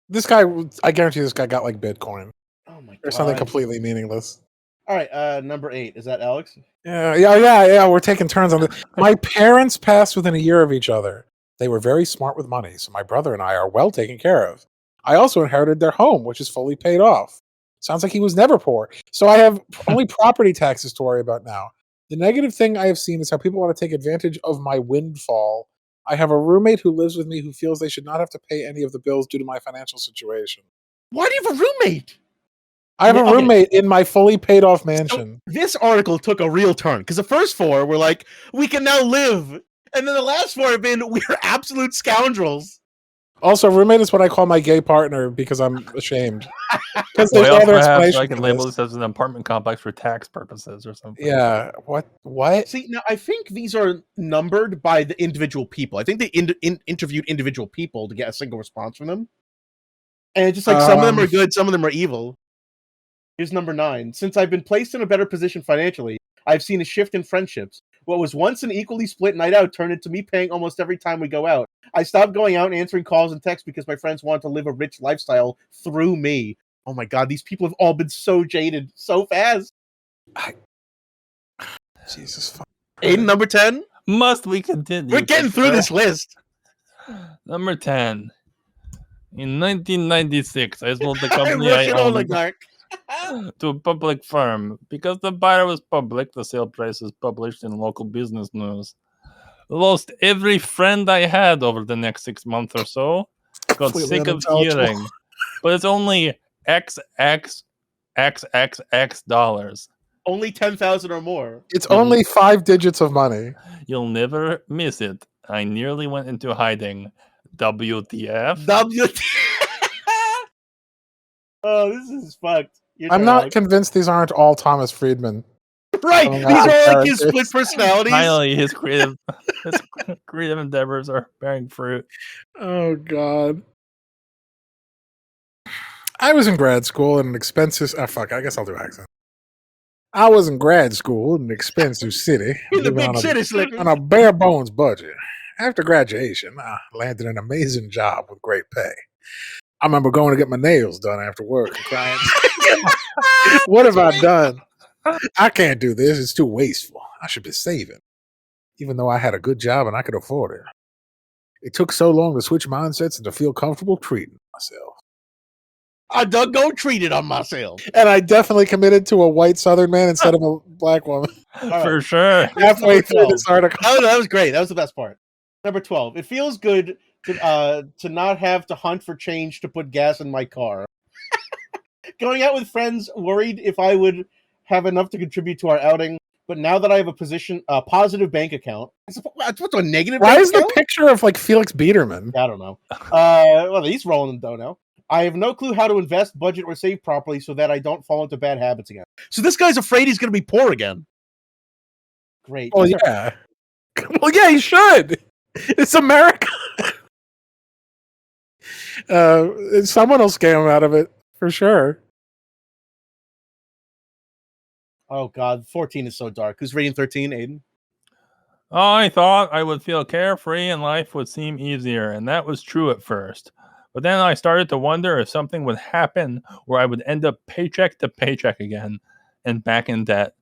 This guy, I guarantee this guy got like Bitcoin Oh my god! or something completely meaningless. All right, number 8. Is that Alex? Yeah. We're taking turns on this. My parents passed within a year of each other. They were very smart with money, so my brother and I are well taken care of. I also inherited their home, which is fully paid off. Sounds like he was never poor. So I have only property taxes to worry about now. The negative thing I have seen is how people want to take advantage of my windfall. I have a roommate who lives with me who feels they should not have to pay any of the bills due to my financial situation. Why do you have a roommate? I have a Okay. roommate in my fully paid off mansion. This article took a real turn because the first 4 were like, we can now live. And then the last 4 have been, we're absolute scoundrels. Also, roommate is what I call my gay partner because I'm ashamed. Because Well, there's I no also other have, explanation. I can for label this. this as an apartment complex for tax purposes or something. Yeah. What? See, now I think these are numbered by the individual people. I think they interviewed individual people to get a single response from them. And it's just like some of them are good, some of them are evil. Here's number 9. Since I've been placed in a better position financially, I've seen a shift in friendships. What was once an equally split night out turned into me paying almost every time we go out. I stopped going out and answering calls and texts because my friends wanted to live a rich lifestyle through me. Oh my god, these people have all been so jaded so fast. Jesus. Aiden, number 10. Must we continue? We're getting through this list. Number 10. In 1996, I sold the company I Russian owned oligarch. to a public firm. Because the buyer was public, the sale price was published in local business news. Lost every friend I had over the next 6 months or so. Got Completely sick of unintelligible. hearing. But it's only XXXXX dollars. Only 10,000 or more. It's only 5 digits of money. You'll never miss it. I nearly went into hiding. WTF? Oh, this is fucked. I'm not convinced these aren't all Thomas Friedman. Right. Oh, These wow. are like his split personalities. Finally, his creative endeavors are bearing fruit. Oh, God. I was in grad school in an expensive... Oh, fuck, I guess I'll do accent. I was in grad school in an expensive city. In the living big city, Slicker. on a bare bones budget. After graduation, I landed an amazing job with great pay. I remember going to get my nails done after work and crying, what have I done? I can't do this. It's too wasteful. I should be saving. Even though I had a good job and I could afford it. It took so long to switch mindsets and to feel comfortable treating myself. I done go treat it on myself. And I definitely committed to a white Southern man instead of a black woman. Right. For sure. Halfway through this article. That was great. That was the best part. Number 12. It feels good to not have to hunt for change to put gas in my car. Going out with friends, worried if I would have enough to contribute to our outing. But now that I have a positive bank account, what's a negative? Why bank is account? the picture of like Felix Biederman? I don't know. Well, he's rolling the dough now. I have no clue how to invest, budget, or save properly so that I don't fall into bad habits again. So this guy's afraid he's going to be poor again. Great. Well, yeah. Well, yeah, he should. It's America. Someone will scam him out of it for sure. Oh, God. 14 is so dark. Who's reading 13, Aiden? I thought I would feel carefree and life would seem easier, and that was true at first. But then I started to wonder if something would happen where I would end up paycheck to paycheck again and back in debt.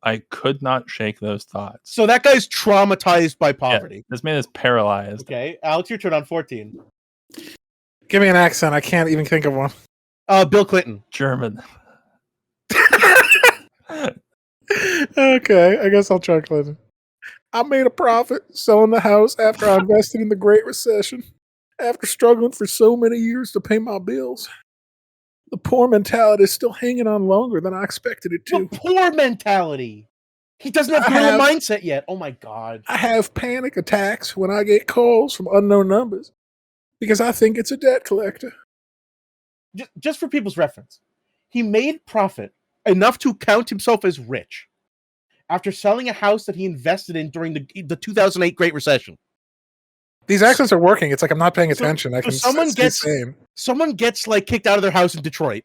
I could not shake those thoughts. So that guy's traumatized by poverty. Yeah, this man is paralyzed. Okay. Alex, your turn on 14. Give me an accent. I can't even think of one. Bill Clinton. German. Okay, I guess I'll try Clinton. I made a profit selling the house after I invested in the Great Recession. After struggling for so many years to pay my bills. The poor mentality is still hanging on longer than I expected it to. The poor mentality. He doesn't have gorilla mindset yet. Oh my God. I have panic attacks when I get calls from unknown numbers because I think it's a debt collector. Just for people's reference, he made profit enough to count himself as rich after selling a house that he invested in during the 2008 Great Recession. These accents are working. It's like I'm not paying attention. I can someone gets like kicked out of their house in Detroit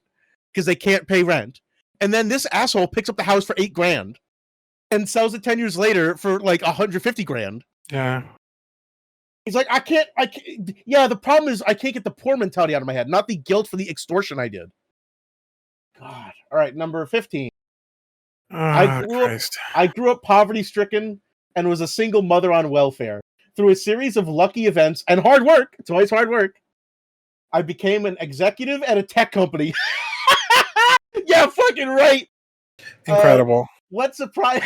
because they can't pay rent, and then this asshole picks up the house for $8,000 and sells it 10 years later for like $150,000. Yeah. He's like, I can't. Yeah, the problem is I can't get the poor mentality out of my head, not the guilt for the extortion I did. God. All right, number 15. I grew up poverty-stricken and was a single mother on welfare. Through a series of lucky events and hard work, it's always hard work, I became an executive at a tech company. Yeah, fucking right. Incredible. What surprised...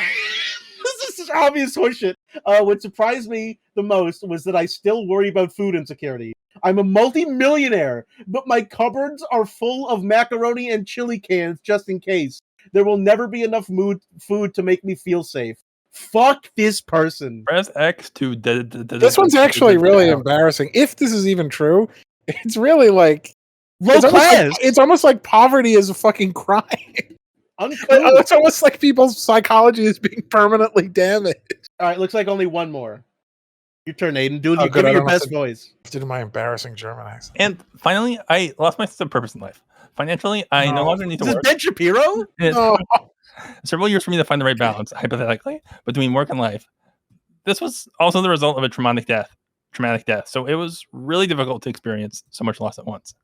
This is obvious horseshit. What surprised me the most was that I still worry about food insecurity. I'm a multi-millionaire, but my cupboards are full of macaroni and chili cans just in case. There will never be enough food to make me feel safe. Fuck this person. Press X to... This one's actually really embarrassing. If this is even true, it's really like... Low class! It's almost like poverty is a fucking crime. It's almost like people's psychology is being permanently damaged. Alright, looks like only one more. Your turn, Aiden. Give me your best voice. Due to my embarrassing German accent. And finally, I lost my sense of purpose in life. Financially, I no longer need to work. Is this Ben Shapiro? No. Several years for me to find the right balance, hypothetically, between work and life. This was also the result of a traumatic death. So it was really difficult to experience so much loss at once.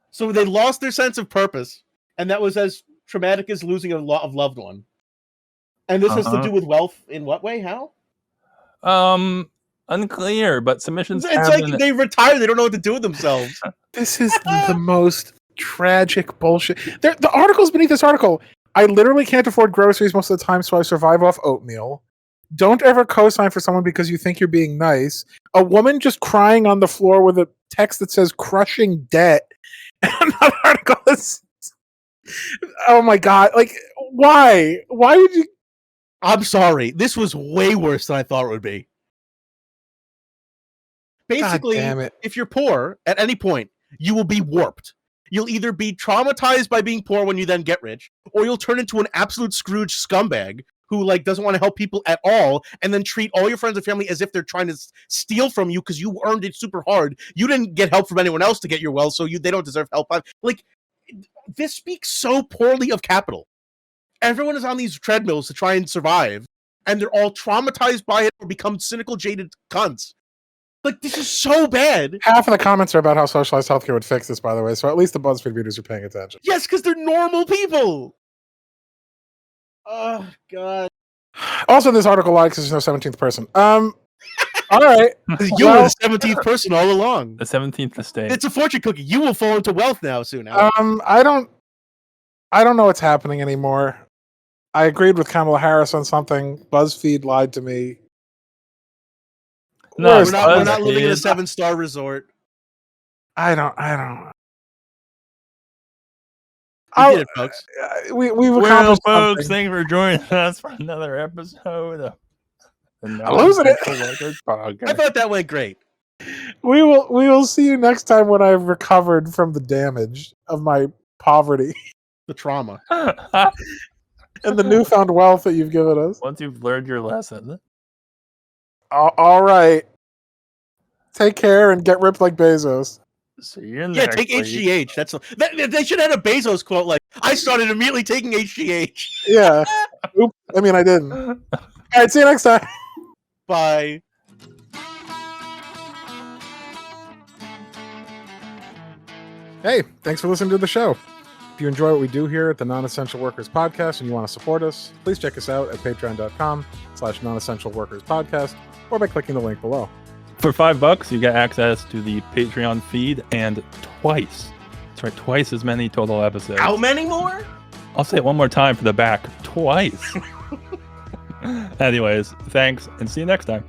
So they lost their sense of purpose, and that was as traumatic as losing a loved one. And this has to do with wealth in what way? How? Unclear, but submissions. It's like they retire, they don't know what to do with themselves. This is the most tragic bullshit. The articles beneath this article. I literally can't afford groceries most of the time, so I survive off oatmeal. Don't ever co-sign for someone because you think you're being nice. A woman just crying on the floor with a text that says crushing debt. And another article is Oh my god! Like, why? Why would you? I'm sorry. This was way worse than I thought it would be. Basically, damn it. if you're poor at any point, you will be warped. You'll either be traumatized by being poor when you then get rich, or you'll turn into an absolute Scrooge scumbag who like doesn't want to help people at all, and then treat all your friends and family as if they're trying to steal from you because you earned it super hard. You didn't get help from anyone else to get your wealth, so they don't deserve help. Like, this speaks so poorly of capital. Everyone is on these treadmills to try and survive, and they're all traumatized by it or become cynical, jaded cunts. Like, this is so bad. Half of the comments are about how socialized healthcare would fix this, by the way, so at least the BuzzFeed readers are paying attention. Yes, because they're normal people. Oh, God. Also, this article lied because there's no 17th person. All right. You were the 17th person all along. The 17th estate. It's a fortune cookie. You will fall into wealth now soon. I don't know what's happening anymore. I agreed with Kamala Harris on something. BuzzFeed lied to me. No, we're not living in a 7-star resort. I don't. We did it, folks. We've Well, accomplished folks, something. thanks for joining us for another episode of the I'm losing it. I thought that went great. We will see you next time when I've recovered from the damage of my poverty The trauma. and the newfound wealth that you've given us. Once you've learned your lesson. All right. Take care and get ripped like Bezos. See you Yeah, next take week. HGH. They should have had a Bezos quote like, I started immediately taking HGH. Yeah. Oops. I mean, I didn't. All right. See you next time. Bye. Hey, thanks for listening to the show. If you enjoy what we do here at the Non-Essential Workers Podcast and you want to support us, please check us out at patreon.com/non-essential-workers-podcast or by clicking the link below. For $5, you get access to the Patreon feed and twice as many total episodes. How many more? I'll say it one more time for the back. Twice. Anyways, thanks and see you next time.